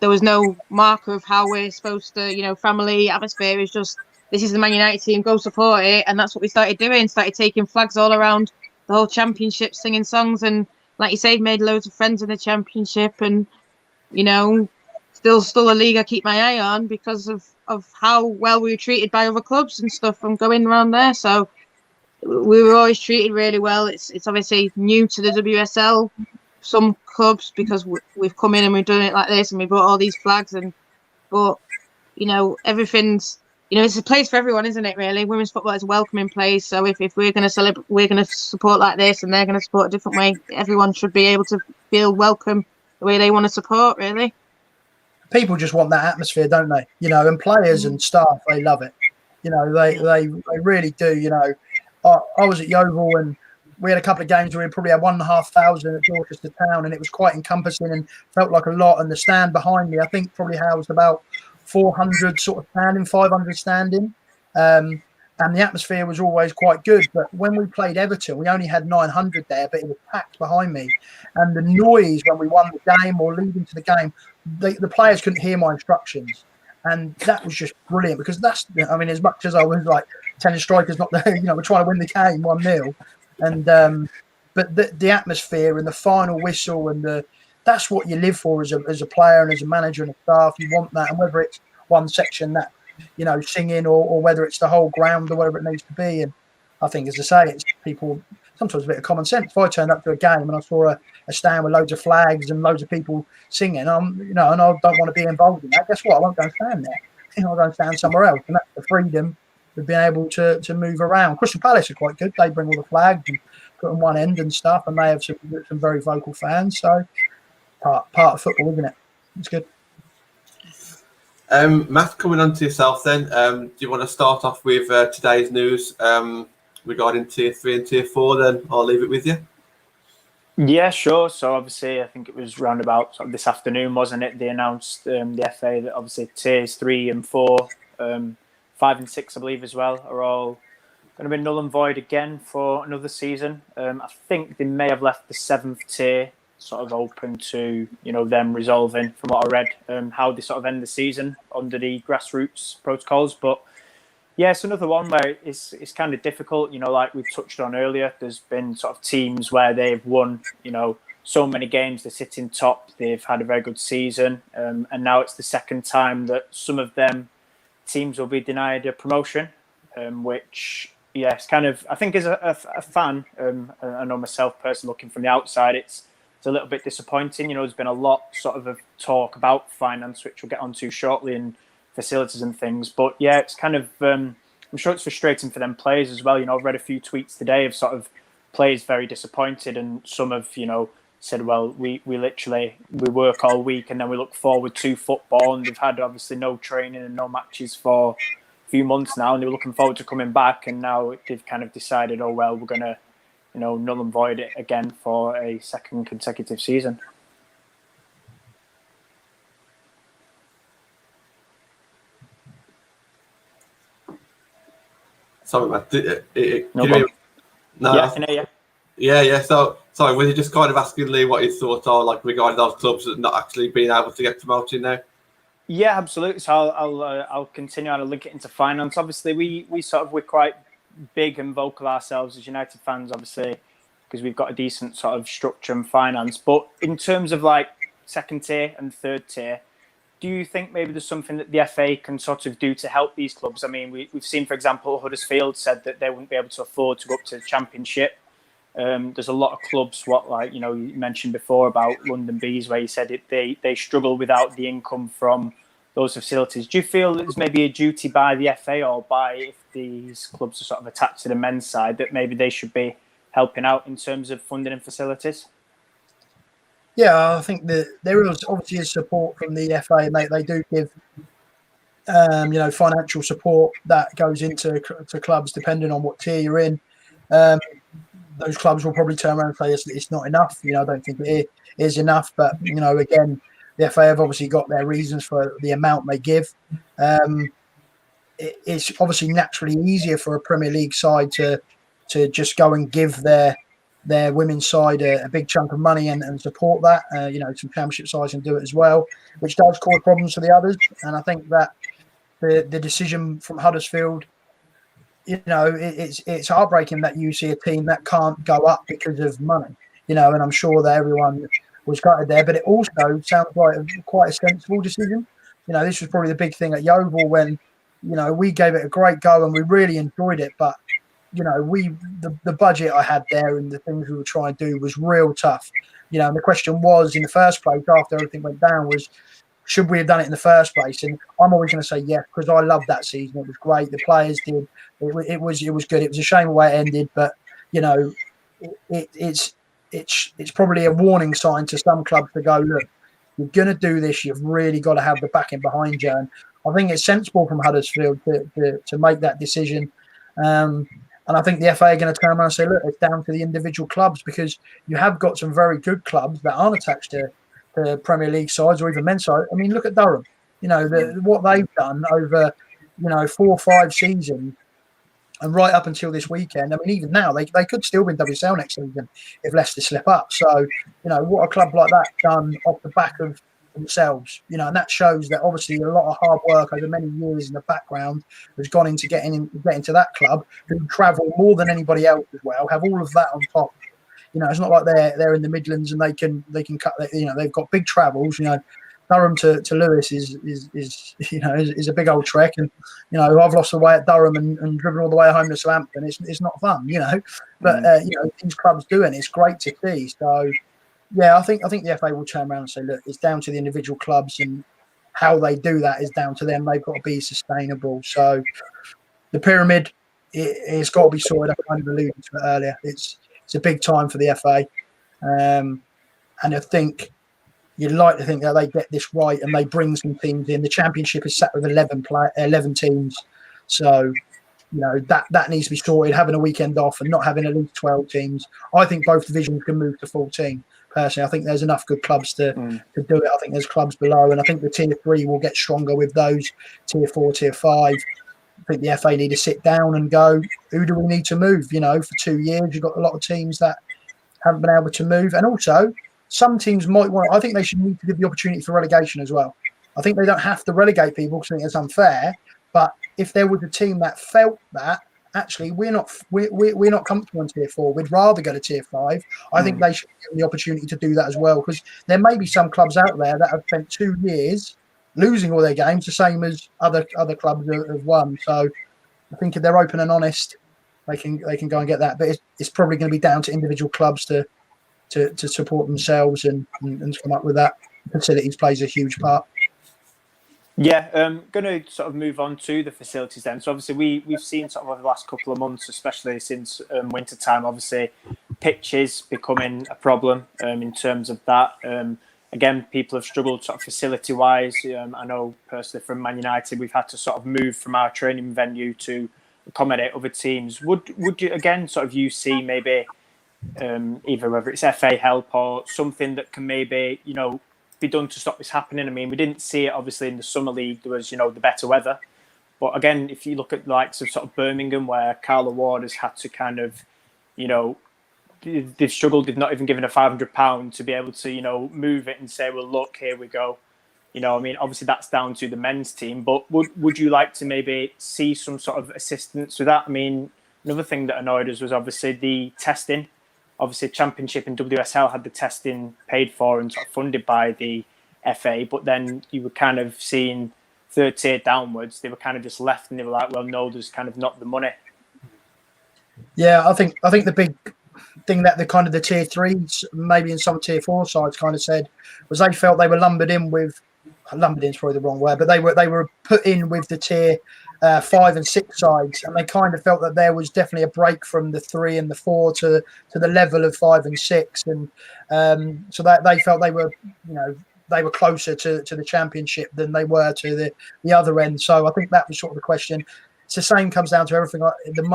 there was no marker of how we're supposed to, family atmosphere is just, this is the Man United team, go support it. And that's what we started doing, started taking flags all around the whole championship, singing songs. And like you say, made loads of friends in the championship. And, still a league I keep my eye on because of how well we were treated by other clubs and stuff from going around there. So we were always treated really well. It's obviously new to the WSL, some clubs, because we've come in and we've done it like this and we brought all these flags. But everything's, it's a place for everyone, isn't it, really? Women's football is a welcoming place. So if we're going to celebrate, we're going to support like this and they're going to support a different way, everyone should be able to feel welcome the way they want to support, really. People just want that atmosphere, don't they? And players and staff, they love it. They really do. I was at Yeovil and we had a couple of games where we probably had 1,500 at Dorchester Town, and it was quite encompassing and felt like a lot. And the stand behind me, I think, probably housed about 400 sort of standing, 500 standing. And the atmosphere was always quite good. But when we played Everton, we only had 900 there, but it was packed behind me. And the noise when we won the game or leading to the game, the players couldn't hear my instructions. And that was just brilliant because as much as I was like, tennis striker's not there, we're trying to win the game 1-0. And but the atmosphere and the final whistle and that's what you live for as a player and as a manager and a staff. You want that, and whether it's one section that singing or whether it's the whole ground or whatever it needs to be. And I think, as I say, it's people sometimes a bit of common sense. If I turned up to a game and I saw a stand with loads of flags and loads of people singing, and I don't want to be involved in that, guess what? I won't go and stand there. I'll go and stand somewhere else, and that's the freedom of being able to move around. Crystal Palace are quite good. They bring all the flags and put on one end and stuff, and they have some very vocal fans. So part of football, isn't it? It's good. Matt, coming on to yourself then, do you want to start off with today's news regarding Tier 3 and Tier 4? Then I'll leave it with you. Yeah, sure. So obviously, I think it was round about sort of this afternoon, wasn't it? They announced the FA that obviously Tiers 3 and 4, 5 and 6, I believe, as well, are all going to be null and void again for another season. I think they may have left the 7th tier sort of open to them resolving, from what I read, how they sort of end the season under the grassroots protocols. But yeah, it's another one where it's kind of difficult. Like we touched on earlier, there's been sort of teams where they've won so many games, they're sitting top, they've had a very good season, and now it's the second time that some of them teams will be denied a promotion, which it's kind of, I think as a fan, I know myself personally looking from the outside, it's a little bit disappointing. There's been a lot sort of talk about finance, which we'll get onto shortly, and facilities and things. But yeah, it's kind of, I'm sure it's frustrating for them players as well. I've read a few tweets today of sort of players very disappointed, and some have, said, well, we work all week and then we look forward to football, and they've had obviously no training and no matches for a few months now, and they were looking forward to coming back, and now they've kind of decided, oh well, we're going to null and void it again for a second consecutive season. Sorry, Matt. No, I can hear you. Yeah. So, sorry, were you just kind of asking Lee what his thoughts are, like regarding those clubs that not actually being able to get promoted now? Yeah, absolutely. So I'll continue on and link it into finance. Obviously, we're quite big and vocal ourselves as United fans, obviously, because we've got a decent sort of structure and finance. But in terms of like second tier and third tier, do you think maybe there's something that the FA can sort of do to help these clubs? I mean, we've seen, for example, Huddersfield said that they wouldn't be able to afford to go up to the Championship. There's a lot of clubs, you mentioned before about London Bees, where you said they struggle without the income from those facilities. Do you feel there's maybe a duty by the FA or by, if these clubs are sort of attached to the men's side, that maybe they should be helping out in terms of funding and facilities? Yeah, I think that there is obviously support from the FA, and they do give, financial support that goes into clubs depending on what tier you're in. Those clubs will probably turn around and say it's not enough. I don't think it is enough. But again, The FA have obviously got their reasons for the amount they give. It's obviously naturally easier for a Premier League side to just go and give their women's side a big chunk of money and support that. Some Championship sides can do it as well, which does cause problems for the others. And I think that the decision from Huddersfield, it's heartbreaking that you see a team that can't go up because of money. And I'm sure that everyone was gutted there, but it also sounds like quite a sensible decision. This was probably the big thing at Yeovil when, we gave it a great go and we really enjoyed it, but the budget I had there and the things we were trying to do was real tough. And the question was in the first place after everything went down was, should we have done it in the first place? And I'm always going to say yes, because I loved that season. It was great. The players did. It was good. It was a shame the way it ended, but it's probably a warning sign to some clubs to go, look, you're going to do this. You've really got to have the backing behind you. And I think it's sensible from Huddersfield to make that decision. And I think the FA are going to turn around and say, look, it's down to the individual clubs, because you have got some very good clubs that aren't attached to Premier League sides or even men's side. I mean, look at Durham. What they've done over, 4 or 5 seasons and right up until this weekend. I mean, even now, they could still win WSL next season if Leicester slip up. So, what a club like that done off the back of themselves, and that shows that obviously a lot of hard work over many years in the background has gone into getting to that club, who travel more than anybody else as well, have all of that on top. It's not like they're in the Midlands and they can cut. They've got big travels. Durham to Lewis is a big old trek, and I've lost the way at Durham and driven all the way home to Southampton. It's not fun, but these clubs do it. It's great to see. So yeah, I think the FA will turn around and say, look, it's down to the individual clubs, and how they do that is down to them. They've got to be sustainable. So the pyramid, it's got to be sorted. I kind of alluded to it earlier. It's a big time for the FA, and I think you'd like to think that they get this right and they bring some teams in. The Championship is sat with 11 teams, so that needs to be sorted. Having a weekend off and not having at least 12 teams, I think both divisions can move to 14. Personally, I think there's enough good clubs to do it. I think there's clubs below, and I think the tier 3 will get stronger with those tier 4, tier 5. I think the FA need to sit down and go, who do we need to move? For 2 years, you've got a lot of teams that haven't been able to move. And also, some teams might want, I think they should need to give the opportunity for relegation as well. I think they don't have to relegate people because I think it's unfair. But if there was a team that felt that, actually, we're not comfortable in tier 4, we'd rather go to tier 5, I think they should give them the opportunity to do that as well. Because there may be some clubs out there that have spent 2 years losing all their games, the same as other clubs have won. So I think if they're open and honest, they can go and get that. But it's probably going to be down to individual clubs to support themselves and come up with that. Facilities plays a huge part. Yeah, going to sort of move on to the facilities then. So obviously we've seen sort of over the last couple of months, especially since winter time, obviously pitches becoming a problem in terms of that. Again, people have struggled sort of facility-wise. I know personally from Man United, we've had to sort of move from our training venue to accommodate other teams. Would you, again, sort of you see maybe either whether it's FA help or something that can maybe, be done to stop this happening? I mean, we didn't see it, obviously, in the Summer League. There was, the better weather. But again, if you look at the likes of sort of Birmingham, where Carla Ward has had to kind of, they've struggled. They've not even given a £500 to be able to, move it and say, well, look, here we go. I mean, obviously that's down to the men's team. But would you like to maybe see some sort of assistance with that? I mean, another thing that annoyed us was obviously the testing. Obviously, Championship and WSL had the testing paid for and sort of funded by the FA, but then you were kind of seeing third tier downwards. They were kind of just left, and they were like, "Well, no, there's kind of not the money." Yeah, I think the big thing that the tier 3s, maybe in some tier 4 sides, kind of said was they felt they were lumbered in is probably the wrong word, but they were put in with the tier 5 and 6 sides, and they kind of felt that there was definitely a break from the 3 and the 4 to the level of 5 and 6, and so that they felt they were they were closer to the Championship than they were to the other end. So I think that was sort of the question. It's the same, comes down to everything.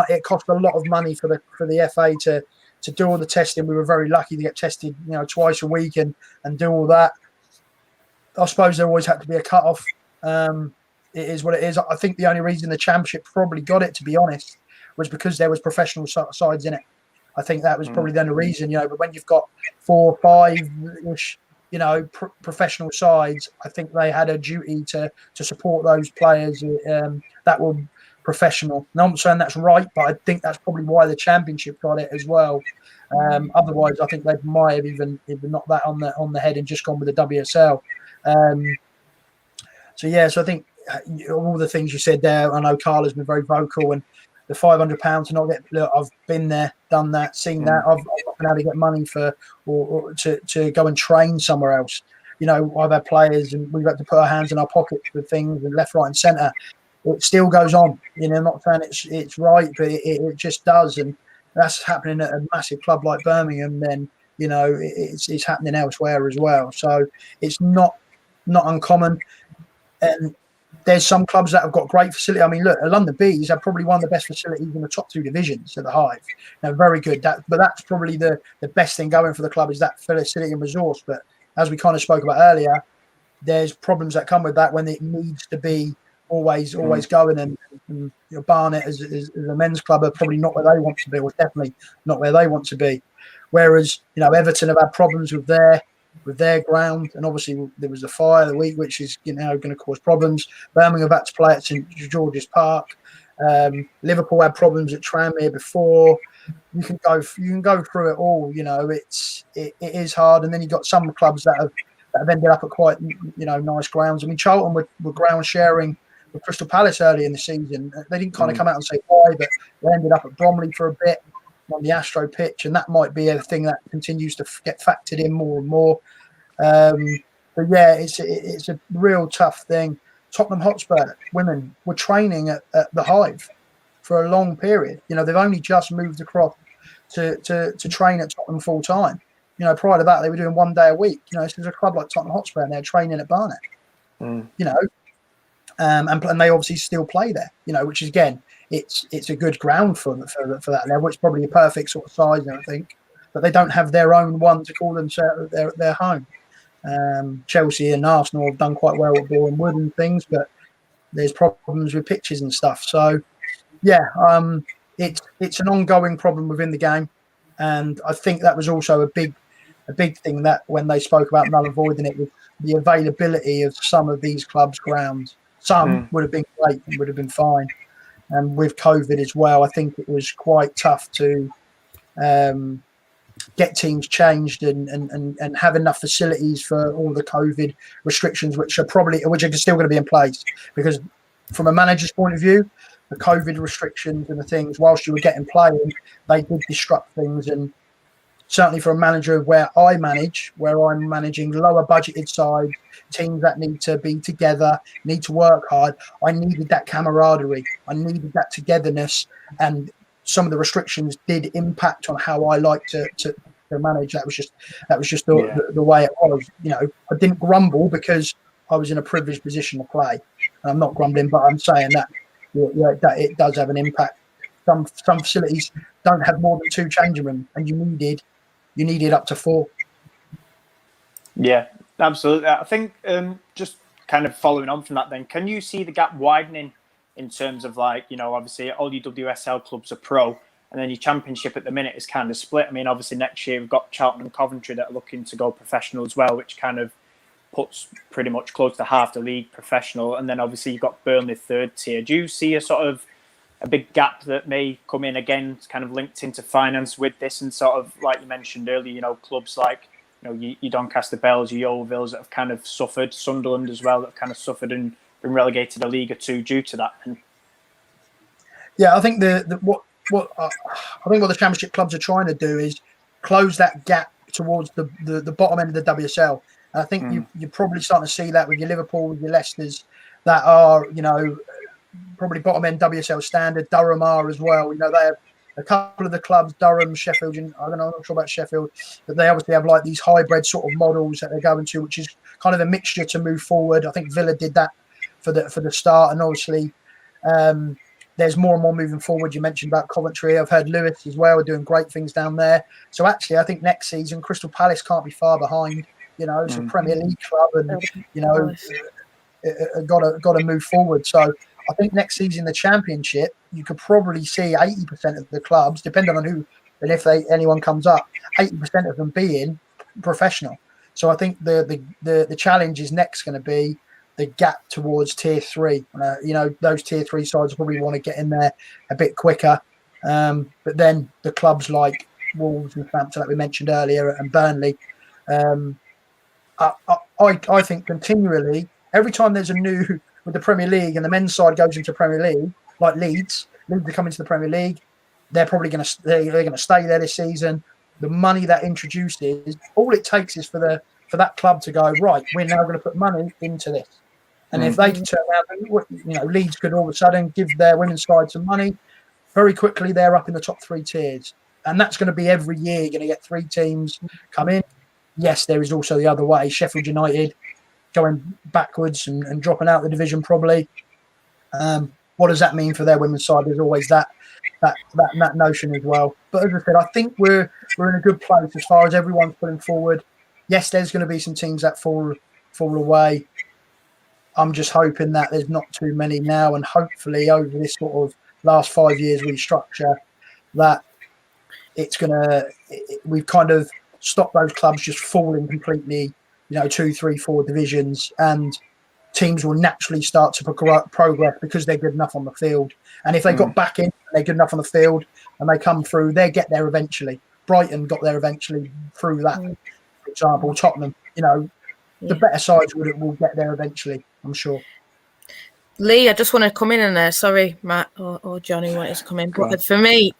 It cost a lot of money for the FA to do all the testing. We were very lucky to get tested twice a week and do all that. I suppose there always had to be a cut-off. It is what it is. I think the only reason the Championship probably got it, to be honest, was because there was professional sides in it. I think that was probably the only reason, but when you've got 4 or 5-ish, professional sides, I think they had a duty to support those players that were professional. Now, I'm not saying that's right, but I think that's probably why the Championship got it as well. Otherwise, I think they might have even knocked that on the head and just gone with the WSL. So I think all the things you said there, I know Carla's been very vocal, and the £500 to not get. Look, I've been there, done that, seen that. I've not been able to get money for or to go and train somewhere else. I've had players, and we've had to put our hands in our pockets with things, and left, right, and centre. It still goes on. I'm not saying it's right, but it just does, and that's happening at a massive club like Birmingham. Then it's happening elsewhere as well. So it's not uncommon. And there's some clubs that have got great facility. I mean, look, London Bees have probably one of the best facilities in the top 2 divisions at the Hive. Very good. But that's probably the best thing going for the club is that facility and resource. But as we kind of spoke about earlier, there's problems that come with that when it needs to be always going. And Barnet as a men's club are probably not where they want to be, or definitely not where they want to be. Whereas, Everton have had problems with their ground, and obviously there was a fire the week, which is going to cause problems. Birmingham had to play at St George's Park. Liverpool had problems at Tranmere before. You can go through it all. It is hard, and then you've got some clubs that have ended up at quite nice grounds. I mean, Charlton were ground sharing with Crystal Palace early in the season. They didn't kind of come out and say why, but they ended up at Bromley for a bit on the Astro pitch, and that might be a thing that continues to get factored in more and more. But yeah, it's a real tough thing. Tottenham Hotspur women were training at the Hive for a long period. They've only just moved across to train at Tottenham full time. Prior to that, they were doing 1 day a week. This is a club like Tottenham Hotspur, and they're training at Barnet. And they obviously still play there. Which is, again, it's a good ground for that level. It's probably a perfect sort of size, I think. But they don't have their own one to call them their home. Chelsea and Arsenal have done quite well with Boreham Wood and things, but there's problems with pitches and stuff. So, it's an ongoing problem within the game, and I think that was also a big thing that when they spoke about null and voiding it, with the availability of some of these clubs' grounds. Some would have been great and would have been fine. And with COVID as well, I think it was quite tough to get teams changed and have enough facilities for all the COVID restrictions, which are still going to be in place. Because from a manager's point of view, the COVID restrictions and the things, whilst you were getting playing, they did disrupt things. And certainly for a manager where I'm managing lower budgeted sides, teams that need to be together, need to work hard, I needed that camaraderie. I needed that togetherness. And some of the restrictions did impact on how I like to manage. That was just the way it was. I didn't grumble because I was in a privileged position to play. And I'm not grumbling, but I'm saying that it does have an impact. Some facilities don't have more than 2 changing rooms, and you needed up to 4. Yeah, absolutely. I think just kind of following on from that, then, can you see the gap widening in terms of, obviously all your WSL clubs are pro, and then your Championship at the minute is kind of split? I mean, obviously next year we've got Charlton and Coventry that are looking to go professional as well, which kind of puts pretty much close to half the league professional. And then obviously you've got Burnley 3rd tier. Do you see a big gap that may come in again, kind of linked into finance with this, and sort of, like you mentioned earlier, clubs like, your Doncaster Bells, your Yeovilles that have kind of suffered, Sunderland as well, that have kind of suffered and been relegated to League 2 due to that? Yeah, I think what the Championship clubs are trying to do is close that gap towards the bottom end of the WSL. And I think you're probably starting to see that with your Liverpool, with your Leicesters that are, probably bottom end WSL standard. Durham are as well. They have a couple of the clubs, Durham, Sheffield, I'm not sure about Sheffield, but they obviously have like these hybrid sort of models that they're going to, which is kind of a mixture to move forward. I think Villa did that for the start, and obviously there's more and more moving forward. You mentioned about Coventry. I've heard Lewis as well are doing great things down there. So actually, I think next season Crystal Palace can't be far behind. You know, it's a Premier League club, and you know, got to move forward. So I think next season the Championship, you could probably see 80% of the clubs, depending on who and if anyone comes up, 80% of them being professional. So I think the challenge is next going to be the gap towards Tier 3. You know, those Tier 3 sides probably want to get in there a bit quicker. But then the clubs like Wolves and Southampton, like we mentioned earlier, and Burnley, I think continually, every time there's a new with the Premier League and the men's side goes into Premier League, like Leeds are coming to the Premier League, they're probably going to stay there this season. The money that introduces, all it takes is for that club to go, right, we're now going to put money into this. And if they can turn around, you know, Leeds could all of a sudden give their women's side some money. Very quickly, they're up in the top 3 tiers. And that's going to be every year. You're going to get 3 teams come in. Yes, there is also the other way. Sheffield United going backwards and dropping out the division probably. What does that mean for their women's side? There's always that notion as well. But as I said, I think we're in a good place as far as everyone's putting forward. Yes, there's going to be some teams that fall away. I'm just hoping that there's not too many now, and hopefully over this sort of last 5 years restructure, that we've kind of stopped those clubs just falling completely, you know, 2, 3, 4 divisions, and teams will naturally start to progress because they're good enough on the field. And if they got back in, and they're good enough on the field, and they come through, they get there eventually. Brighton got there eventually through that. For example, Tottenham, you know, the better sides will get there eventually, I'm sure. Lee, I just want to come in and there. Sorry, Matt or Johnny wanted to come in. But for me,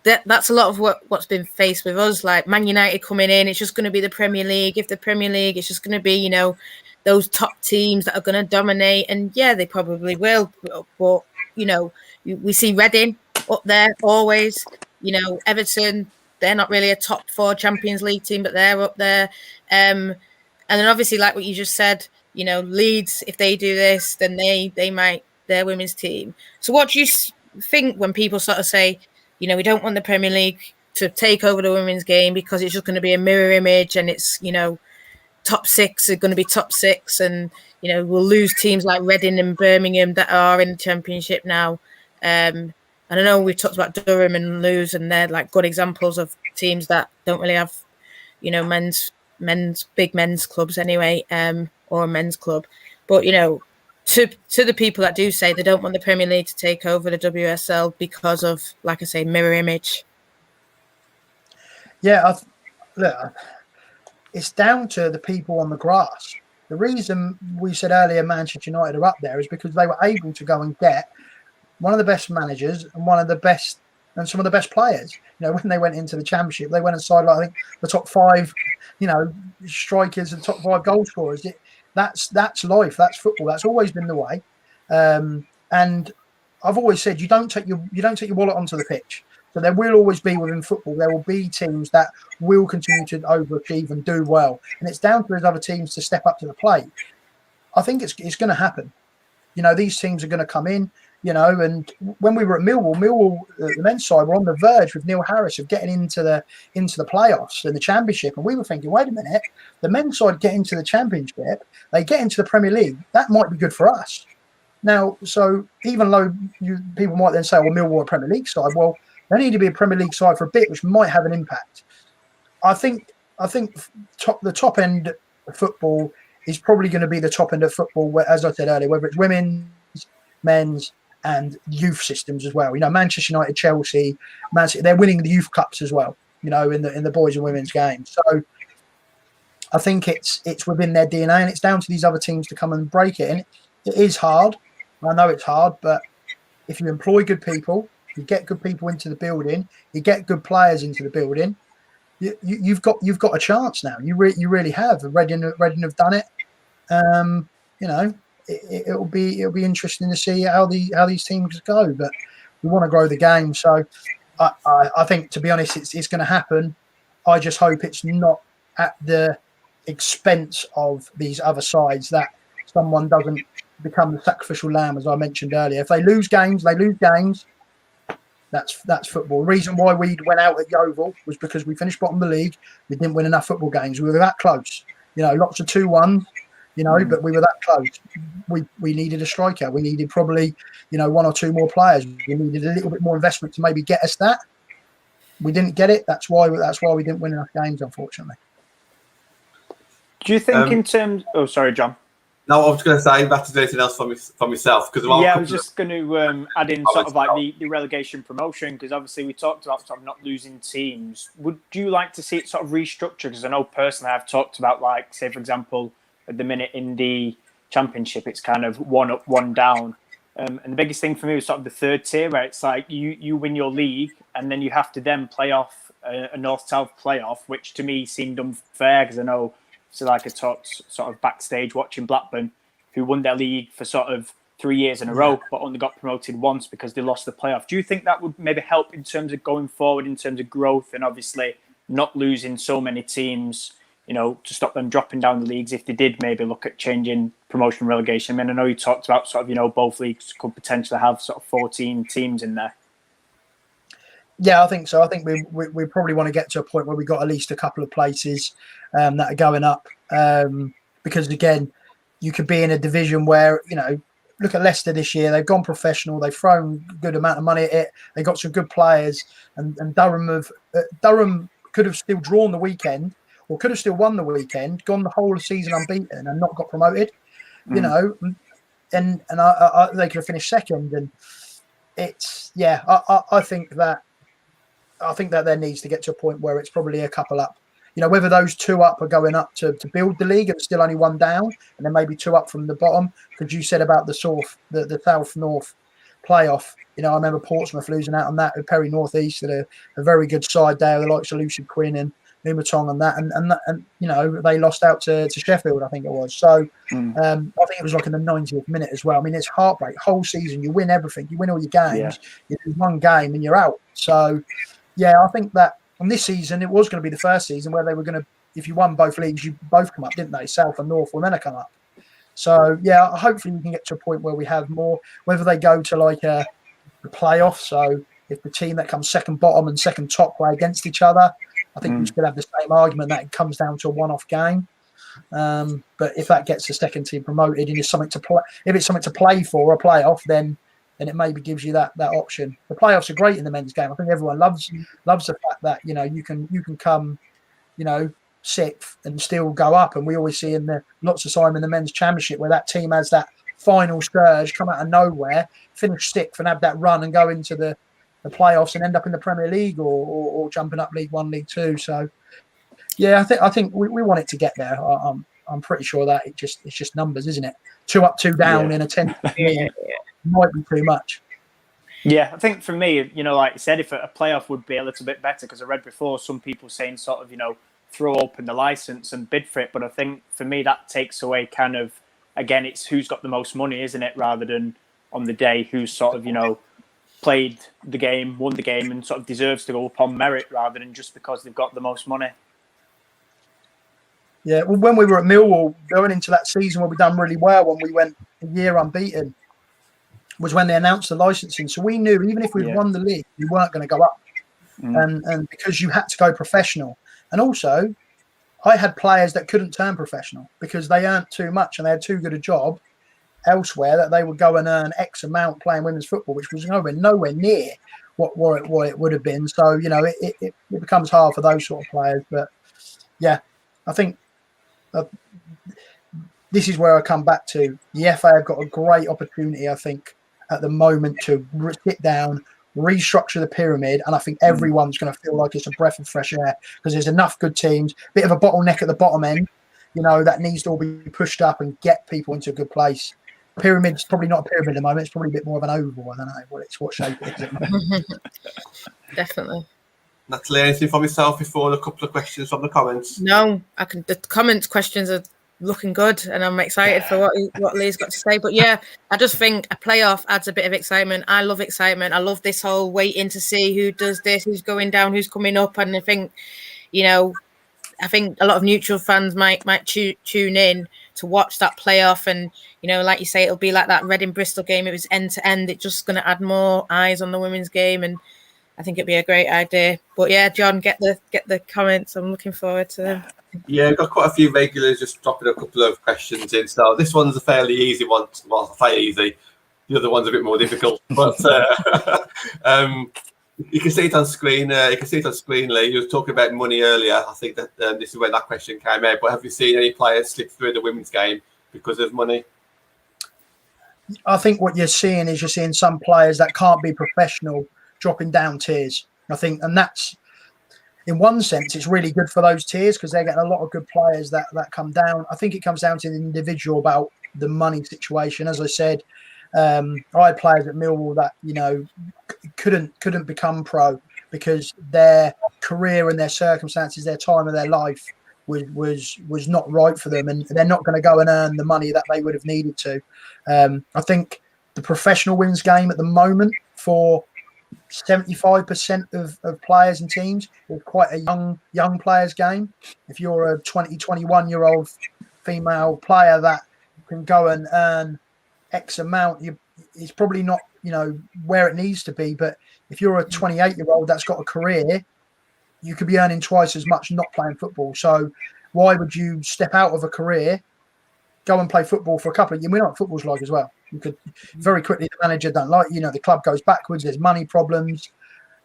that's a lot of what's been faced with us. Like Man United coming in, it's just going to be the Premier League. If the Premier League, it's just going to be, you know, those top teams that are going to dominate. And yeah, they probably will. But, you know, we see Reading up there always. You know, Everton, they're not really a top 4 Champions League team, but they're up there. And then obviously, like what you just said, you know, Leeds, if they do this, then they might, their women's team. So what do you think when people sort of say, you know, we don't want the Premier League to take over the women's game because it's just going to be a mirror image, and it's, you know, top 6 are going to be top 6, and, you know, we'll lose teams like Reading and Birmingham that are in the Championship now. And I know we've talked about Durham and Lewes, and they're like good examples of teams that don't really have, you know, big men's clubs anyway, or a men's club. But, you know, to the people that do say they don't want the Premier League to take over the WSL because of, like I say, mirror image. Yeah, look, it's down to the people on the grass. The reason we said earlier Manchester United are up there is because they were able to go and get one of the best managers and one of the best and some of the best players. You know, when they went into the Championship, they went and signed, I think, the top 5, you know, strikers and top 5 goal scorers. That's life. That's football. That's always been the way. And I've always said you don't take your wallet onto the pitch. So there will always be within football. There will be teams that will continue to overachieve and do well, and it's down to those other teams to step up to the plate. I think it's going to happen. You know, these teams are going to come in. You know, and when we were at Millwall, the men's side were on the verge with Neil Harris of getting into the playoffs and the Championship, and we were thinking, wait a minute, the men's side get into the Championship, they get into the Premier League, that might be good for us. Now, so even though people might then say, well, Millwall are a Premier League side, well, they need to be a Premier League side for a bit, which might have an impact. I think the top end of football is probably going to be the top end of football, where, as I said earlier, whether it's women's, men's, and youth systems as well. You know, Manchester United, Chelsea, Man City, they're winning the youth cups as well, you know, in the boys and women's games. So I think it's within their DNA, and it's down to these other teams to come and break it. And it is hard. I know it's hard, but if you employ good people, you get good people into the building, you get good players into the building, you've got a chance now. You really have. Reading have done it. You know, it'll be interesting to see how these teams go, but we want to grow the game. So I think, to be honest, it's going to happen. I just hope it's not at the expense of these other sides, that someone doesn't become the sacrificial lamb, as I mentioned earlier. If they lose games, they That's football. The reason why we went out at Yeovil was because we finished bottom of the league. We didn't win enough football games. We were that close. Lots of 2-1, but we were that close. We needed a striker. We needed probably, 1 or 2 more players. We needed a little bit more investment to maybe get us that. We didn't get it. That's why we didn't win enough games, unfortunately. Do you think in terms... Oh, sorry, John. No, I was going to say, back to anything else for myself. I was just going to add in sort of like the relegation promotion, because obviously we talked about sort of not losing teams. Would you like to see it sort of restructure? Because I know personally I've talked about, like, say, for example, at the minute in the Championship, it's kind of 1 up, 1 down. And the biggest thing for me was sort of the third tier, where it's like you win your league and then you have to then play off a North-South playoff, which to me seemed unfair, because I know... So like I talked sort of backstage watching Blackburn, who won their league for sort of 3 years in a row, but only got promoted once because they lost the playoff. Do you think that would maybe help in terms of going forward, in terms of growth, and obviously not losing so many teams, to stop them dropping down the leagues if they did maybe look at changing promotion and relegation? I mean, I know you talked about sort of, both leagues could potentially have sort of 14 teams in there. Yeah, I think so. I think we probably want to get to a point where we got at least a couple of places that are going up. Because again, you could be in a division where, look at Leicester this year. They've gone professional. They've thrown a good amount of money at it. They got some good players, and Durham could have still drawn the weekend, or could have still won the weekend, gone the whole season unbeaten, and not got promoted. And they could have finished second. And it's I think that there needs to get to a point where it's probably a couple up. Whether those 2 up are going up to build the league and still only 1 down, and then maybe 2 up from the bottom. Because you said about the South-North playoff. I remember Portsmouth losing out on that with Perry North East, at a very good side there, the likes of Lucy Quinn and Umatong and that, and they lost out to Sheffield, I think it was. So I think it was like in the 90th minute as well. I mean, it's heartbreak. Whole season, you win everything, you win all your games, you lose 1 game and you're out. So yeah, I think that on this season it was going to be the first season where they were going to, if you won both leagues, you both come up, didn't they? South and North were meant to come up. So yeah, hopefully we can get to a point where we have more, whether they go to like a playoff. So if the team that comes second bottom and second top play against each other, I think we still have the same argument that it comes down to a one-off game. But if that gets the second team promoted and it's something to play, if it's something to play for, a playoff, then it maybe gives you that option. The playoffs are great in the men's game. I think everyone loves the fact that you can come, sixth and still go up. And we always see in lots of time in the men's championship where that team has that final surge, come out of nowhere, finish sixth and have that run and go into the playoffs and end up in the Premier League or jumping up League One, League Two. So yeah, I think we want it to get there. I'm pretty sure that it's just numbers, isn't it? 2 up, 2 down in a 10 might be too much. Yeah, I think for me, like you said, if a playoff would be a little bit better, because I read before some people saying sort of, throw open the license and bid for it. But I think for me that takes away kind of, again, it's who's got the most money, isn't it? Rather than on the day who's sort of, played the game, won the game, and sort of deserves to go upon merit rather than just because they've got the most money. Yeah, well, when we were at Millwall, going into that season where we done really well, when we went a year unbeaten, was when they announced the licensing. So we knew even if we'd won the league, we weren't going to go up. And because you had to go professional. And also, I had players that couldn't turn professional because they earned too much and they had too good a job elsewhere that they would go and earn X amount playing women's football, which was nowhere near what it would have been. So, it becomes hard for those sort of players. But yeah, I think this is where I come back to. The FA have got a great opportunity, I think, at the moment to sit down, restructure the pyramid, and I think everyone's going to feel like it's a breath of fresh air because there's enough good teams, bit of a bottleneck at the bottom end, that needs to all be pushed up and get people into a good place. Pyramid's probably not a pyramid at the moment, it's probably a bit more of an oval. I don't know what shape it is. Definitely. Natalie, anything from yourself before a couple of questions from the comments? No, the comments questions are looking good and I'm excited for what Lee's got to say. But yeah, I just think a playoff adds a bit of excitement. I love excitement. I love this whole waiting to see who does this, who's going down, who's coming up. And I think, I think a lot of neutral fans might tune in to watch that playoff. And, like you say, it'll be like that Reading Bristol game. It was end to end. It's just going to add more eyes on the women's game. And I think it'd be a great idea. But yeah, John, get the comments. I'm looking forward to them. Yeah, got quite a few regulars just dropping a couple of questions in. So this one's a fairly easy one. Well, I say easy. The other one's a bit more difficult. But you can see it on screen. You can see it on screen, Lee. You were talking about money earlier. I think that this is where that question came out. But have you seen any players slip through the women's game because of money? I think what you're seeing is some players that can't be professional dropping down tiers. I think, and that's, in one sense, it's really good for those tiers because they're getting a lot of good players that come down. I think it comes down to the individual about the money situation. As I said, I had players at Millwall that couldn't become pro because their career and their circumstances, their time of their life was not right for them, and they're not going to go and earn the money that they would have needed to. I think the professional women's game at the moment for 75% of players and teams is quite a young players game. If you're a 21-year-old female player that can go and earn X amount, it's probably not where it needs to be. But if you're a 28-year-old that's got a career, you could be earning twice as much not playing football. So why would you step out of a career, go and play football for a couple of years? We know what football's like as well. You could very quickly, the manager don't like, the club goes backwards, there's money problems.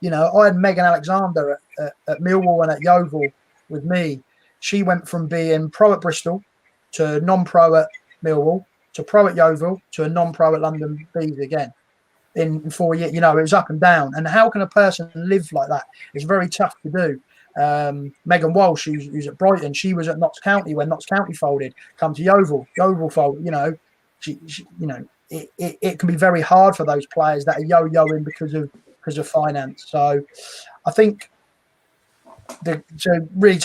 I had Megan Alexander at Millwall and at Yeovil with me. She went from being pro at Bristol to non-pro at Millwall to pro at Yeovil to a non-pro at London Bees again in 4 years. It was up and down. And how can a person live like that? It's very tough to do. Megan Walsh, who's at Brighton, she was at Notts County when Notts County folded. Come to Yeovil folded. It can be very hard for those players that are yo-yoing because of finance. So I think to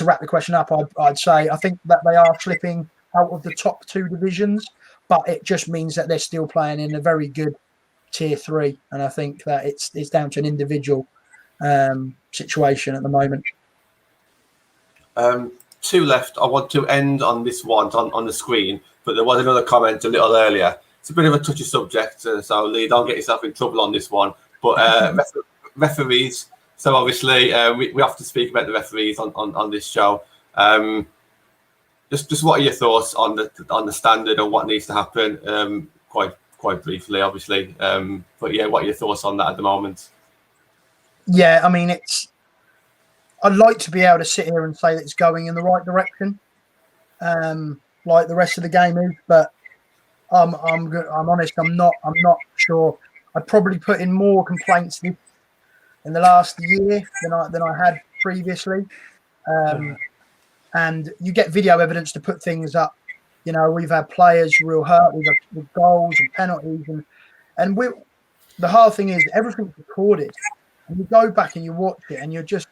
wrap the question up, I'd say I think that they are slipping out of the top two divisions, but it just means that they're still playing in a very good tier 3, and I think that it's down to an individual situation at the moment. 2 left. I want to end on this one on the screen, but there was another comment a little earlier. It's a bit of a touchy subject, so Lee, don't get yourself in trouble on this one. But referees. So obviously, we often speak about the referees on this show. Just what are your thoughts on the standard and what needs to happen? Quite briefly, obviously. But yeah, what are your thoughts on that at the moment? Yeah, I mean, I'd like to be able to sit here and say that it's going in the right direction, like the rest of the game is. But I'm honest. I'm not sure. I'd probably put in more complaints in the last year than I had previously. And you get video evidence to put things up. We've had players real hurt. We've had goals and penalties, and the hard thing is everything's recorded. And you go back and you watch it, and you're just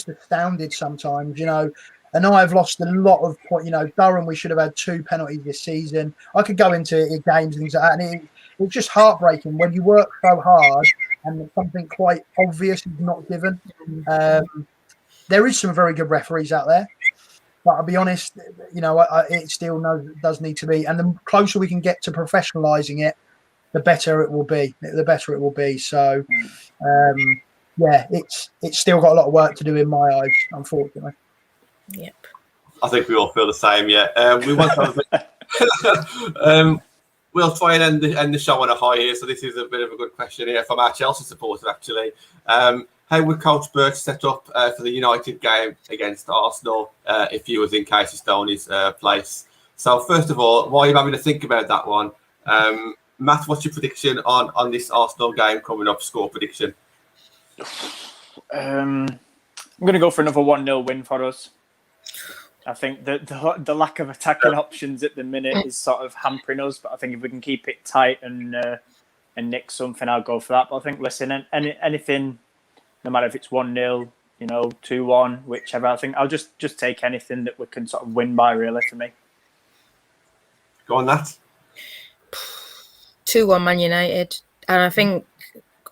astounded sometimes. And I've lost a lot of points. Durham, we should have had 2 penalties this season. I could go into games and things like that, and it's just heartbreaking when you work so hard and something quite obvious is not given. There is some very good referees out there, but I'll be honest, it still does need to be. And the closer we can get to professionalising it, the better it will be. So, yeah, it's still got a lot of work to do in my eyes, unfortunately. Yep. I think we all feel the same. Yeah. We want to. We'll try and end the show on a high here. So this is a bit of a good question here from our Chelsea supporter, actually. How would Coach Birch set up for the United game against Arsenal if he was in Casey Stoney's place? So first of all, while you're having to think about that one, Matt, what's your prediction on this Arsenal game coming up? Score prediction. I'm going to go for another 1-0 win for us. I think the lack of attacking options at the minute is sort of hampering us, but I think if we can keep it tight and nick something, I'll go for that. But I think, listen, anything, no matter if it's 1-0, 2-1, whichever, I think I'll just take anything that we can sort of win by, really, for me. Go on, Nat. 2-1 Man United. And I think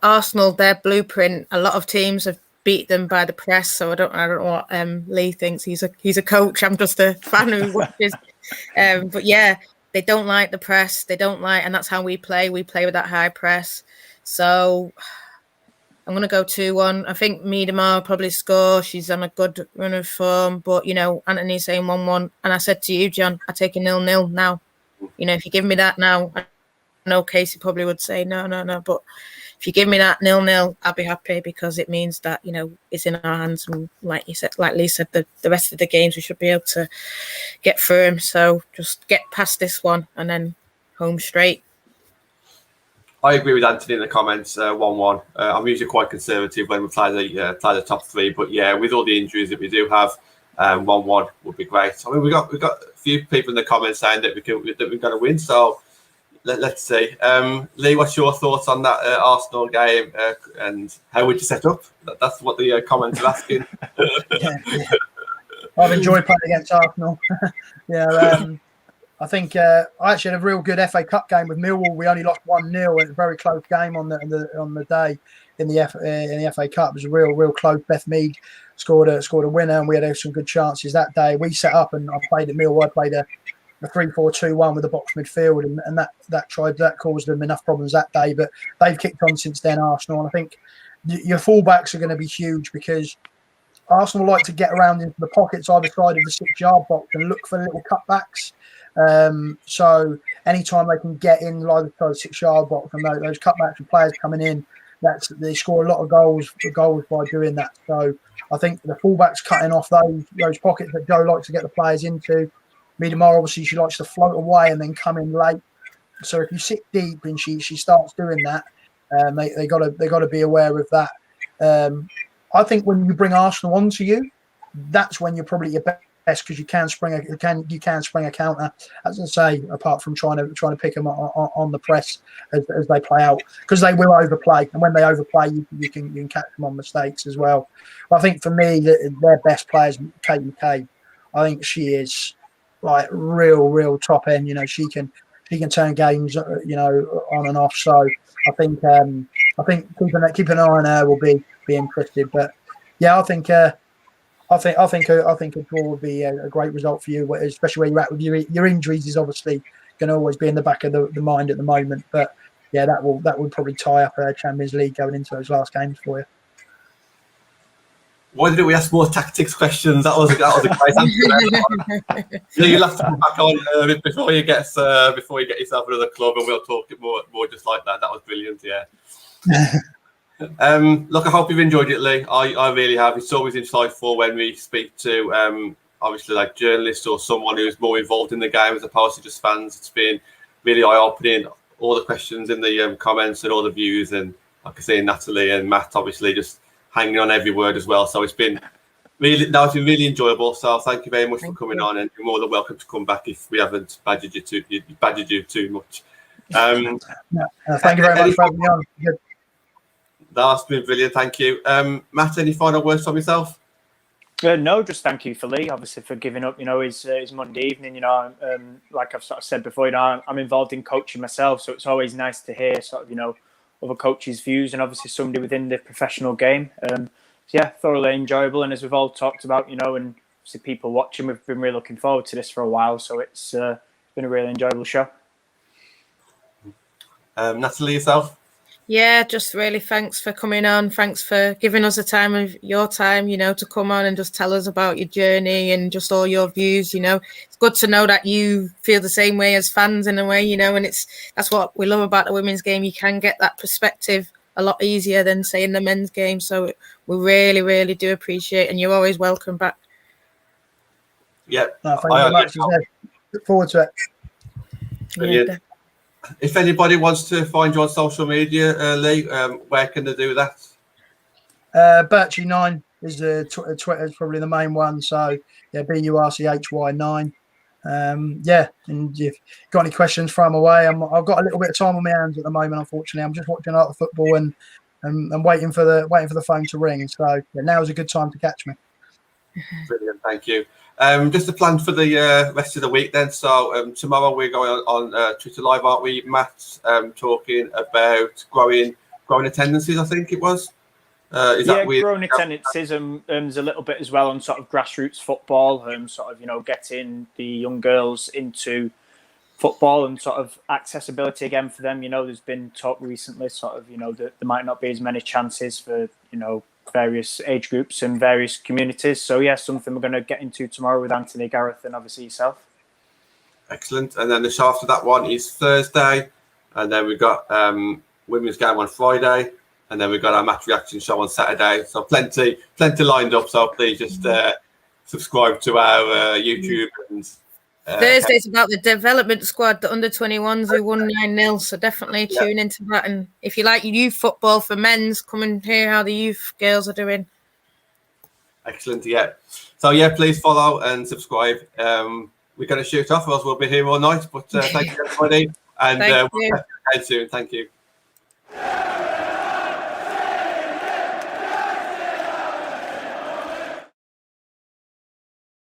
Arsenal, their blueprint, a lot of teams have beat them by the press, so I don't know what Lee thinks. He's a coach. I'm just a fan who watches. But yeah, they don't like the press. They don't like, and that's how we play. We play with that high press. So I'm going to go 2-1. I think Miedemar will probably score. She's on a good run of form. But, Anthony's saying 1-1. And I said to you, John, I take a 0-0 now. If you give me that now, I know Casey probably would say no. But if you give me that 0-0, I'll be happy because it means that, it's in our hands. And like Lee said, the rest of the games we should be able to get through them. So just get past this one and then home straight. I agree with Anthony in the comments. 1-1. I'm usually quite conservative when we play the top three, but yeah, with all the injuries that we do have, 1-1 would be great. I mean, we got a few people in the comments saying that we're going to win. So let's see. Lee, what's your thoughts on that Arsenal game, and how would you set up? That's what the comments are asking. I've enjoyed playing against Arsenal. I think I actually had a real good FA Cup game with Millwall. We only lost 1-0. It was a very close game on the day in the FA Cup. It was a real close. Beth Mead scored a winner, and we had some good chances that day. We set up, and I played at Millwall. I played a 3-4-2-1 with the box midfield, and that caused them enough problems that day. But they've kicked on since then, Arsenal. And I think your fullbacks are going to be huge because Arsenal like to get around into the pockets either side of the 6-yard box and look for little cutbacks. So anytime they can get in like the 6-yard box and those cutbacks and players coming in, they score a lot of goals by doing that. So I think the fullbacks cutting off those pockets that Joe likes to get the players into. Miedemar, obviously, she likes to float away and then come in late. So if you sit deep and she starts doing that, they got to be aware of that. I think when you bring Arsenal onto you, that's when you're probably your best because you can spring a counter, as I say, apart from trying to pick them on the press as they play out, because they will overplay, and when they overplay, you can catch them on mistakes as well. But I think for me, their best player is Kate McCabe. I think she is like real top end. She can turn games on and off. So I think keeping an eye on her will be interesting. But yeah, I think a draw would be a great result for you, especially where you're at with your injuries. Is obviously going to always be in the back of the mind at the moment. But yeah, that would probably tie up a Champions League going into those last games for you. Why didn't we ask more tactics questions? That was a great answer. You'll have to come back on before you get yourself another club, and we'll talk it more just like that. That was brilliant. Yeah. Look, I hope you've enjoyed it, Lee. I really have. It's always insightful when we speak to obviously like journalists or someone who's more involved in the game as opposed to just fans. It's been really eye-opening. All the questions in the comments and all the views, and like I say, Natalie and Matt obviously just hanging on every word as well. So it's been really enjoyable. So thank you very much for coming on, and you're more than welcome to come back if we haven't badgered you too much. Thank you very much for having me on. Good. That's been brilliant. Thank you. Matt, any final words from yourself? No, just thank you for Lee, obviously, for giving up, his Monday evening. Like I've sort of said before, I'm involved in coaching myself, so it's always nice to hear sort of, other coaches' views and obviously somebody within the professional game. So yeah, thoroughly enjoyable. And as we've all talked about, and obviously people watching, we've been really looking forward to this for a while. So it's been a really enjoyable show. Natalie, yourself? Yeah, just really thanks for coming on. Thanks for giving us a time of your time, to come on and just tell us about your journey and just all your views. It's good to know that you feel the same way as fans in a way, and that's what we love about the women's game. You can get that perspective a lot easier than say in the men's game. So we really, really do appreciate it, and you're always welcome back. Yeah. Thank you very much. Look forward to it. Brilliant. Yeah. If anybody wants to find you on social media, Lee, where can they do that? Birchy9 is Twitter is probably the main one. So yeah, BURCHY9. And if you've got any questions, throw them away. I've got a little bit of time on my hands at the moment. Unfortunately, I'm just watching a lot of football and waiting for the phone to ring. So yeah, now is a good time to catch me. Brilliant, thank you. Just a plan for the rest of the week then. So tomorrow we're going on Twitter Live, aren't we, Matt? Talking about growing attendances, I think it was. Growing attendances and there's a little bit as well on sort of grassroots football, sort of getting the young girls into football and sort of accessibility again for them. You know, there's been talk recently, sort of, you know, that there might not be as many chances for, you know, various age groups and various communities. So yeah, something we're going to get into tomorrow with Anthony, Gareth, and obviously yourself. Excellent. And then the show after that one is Thursday, and then we've got women's game on Friday, and then we've got our match reaction show on Saturday. So plenty lined up. So please just subscribe to our YouTube. And Thursday's about the development squad, the under-21s who won 9-0. So definitely tune into that. And if you like youth football for men's, come and hear how the youth girls are doing. Excellent. Yeah. So yeah, please follow and subscribe. We're going to shoot off, or else we'll be here all night. But thank you, everybody, and we'll catch you soon. Thank you.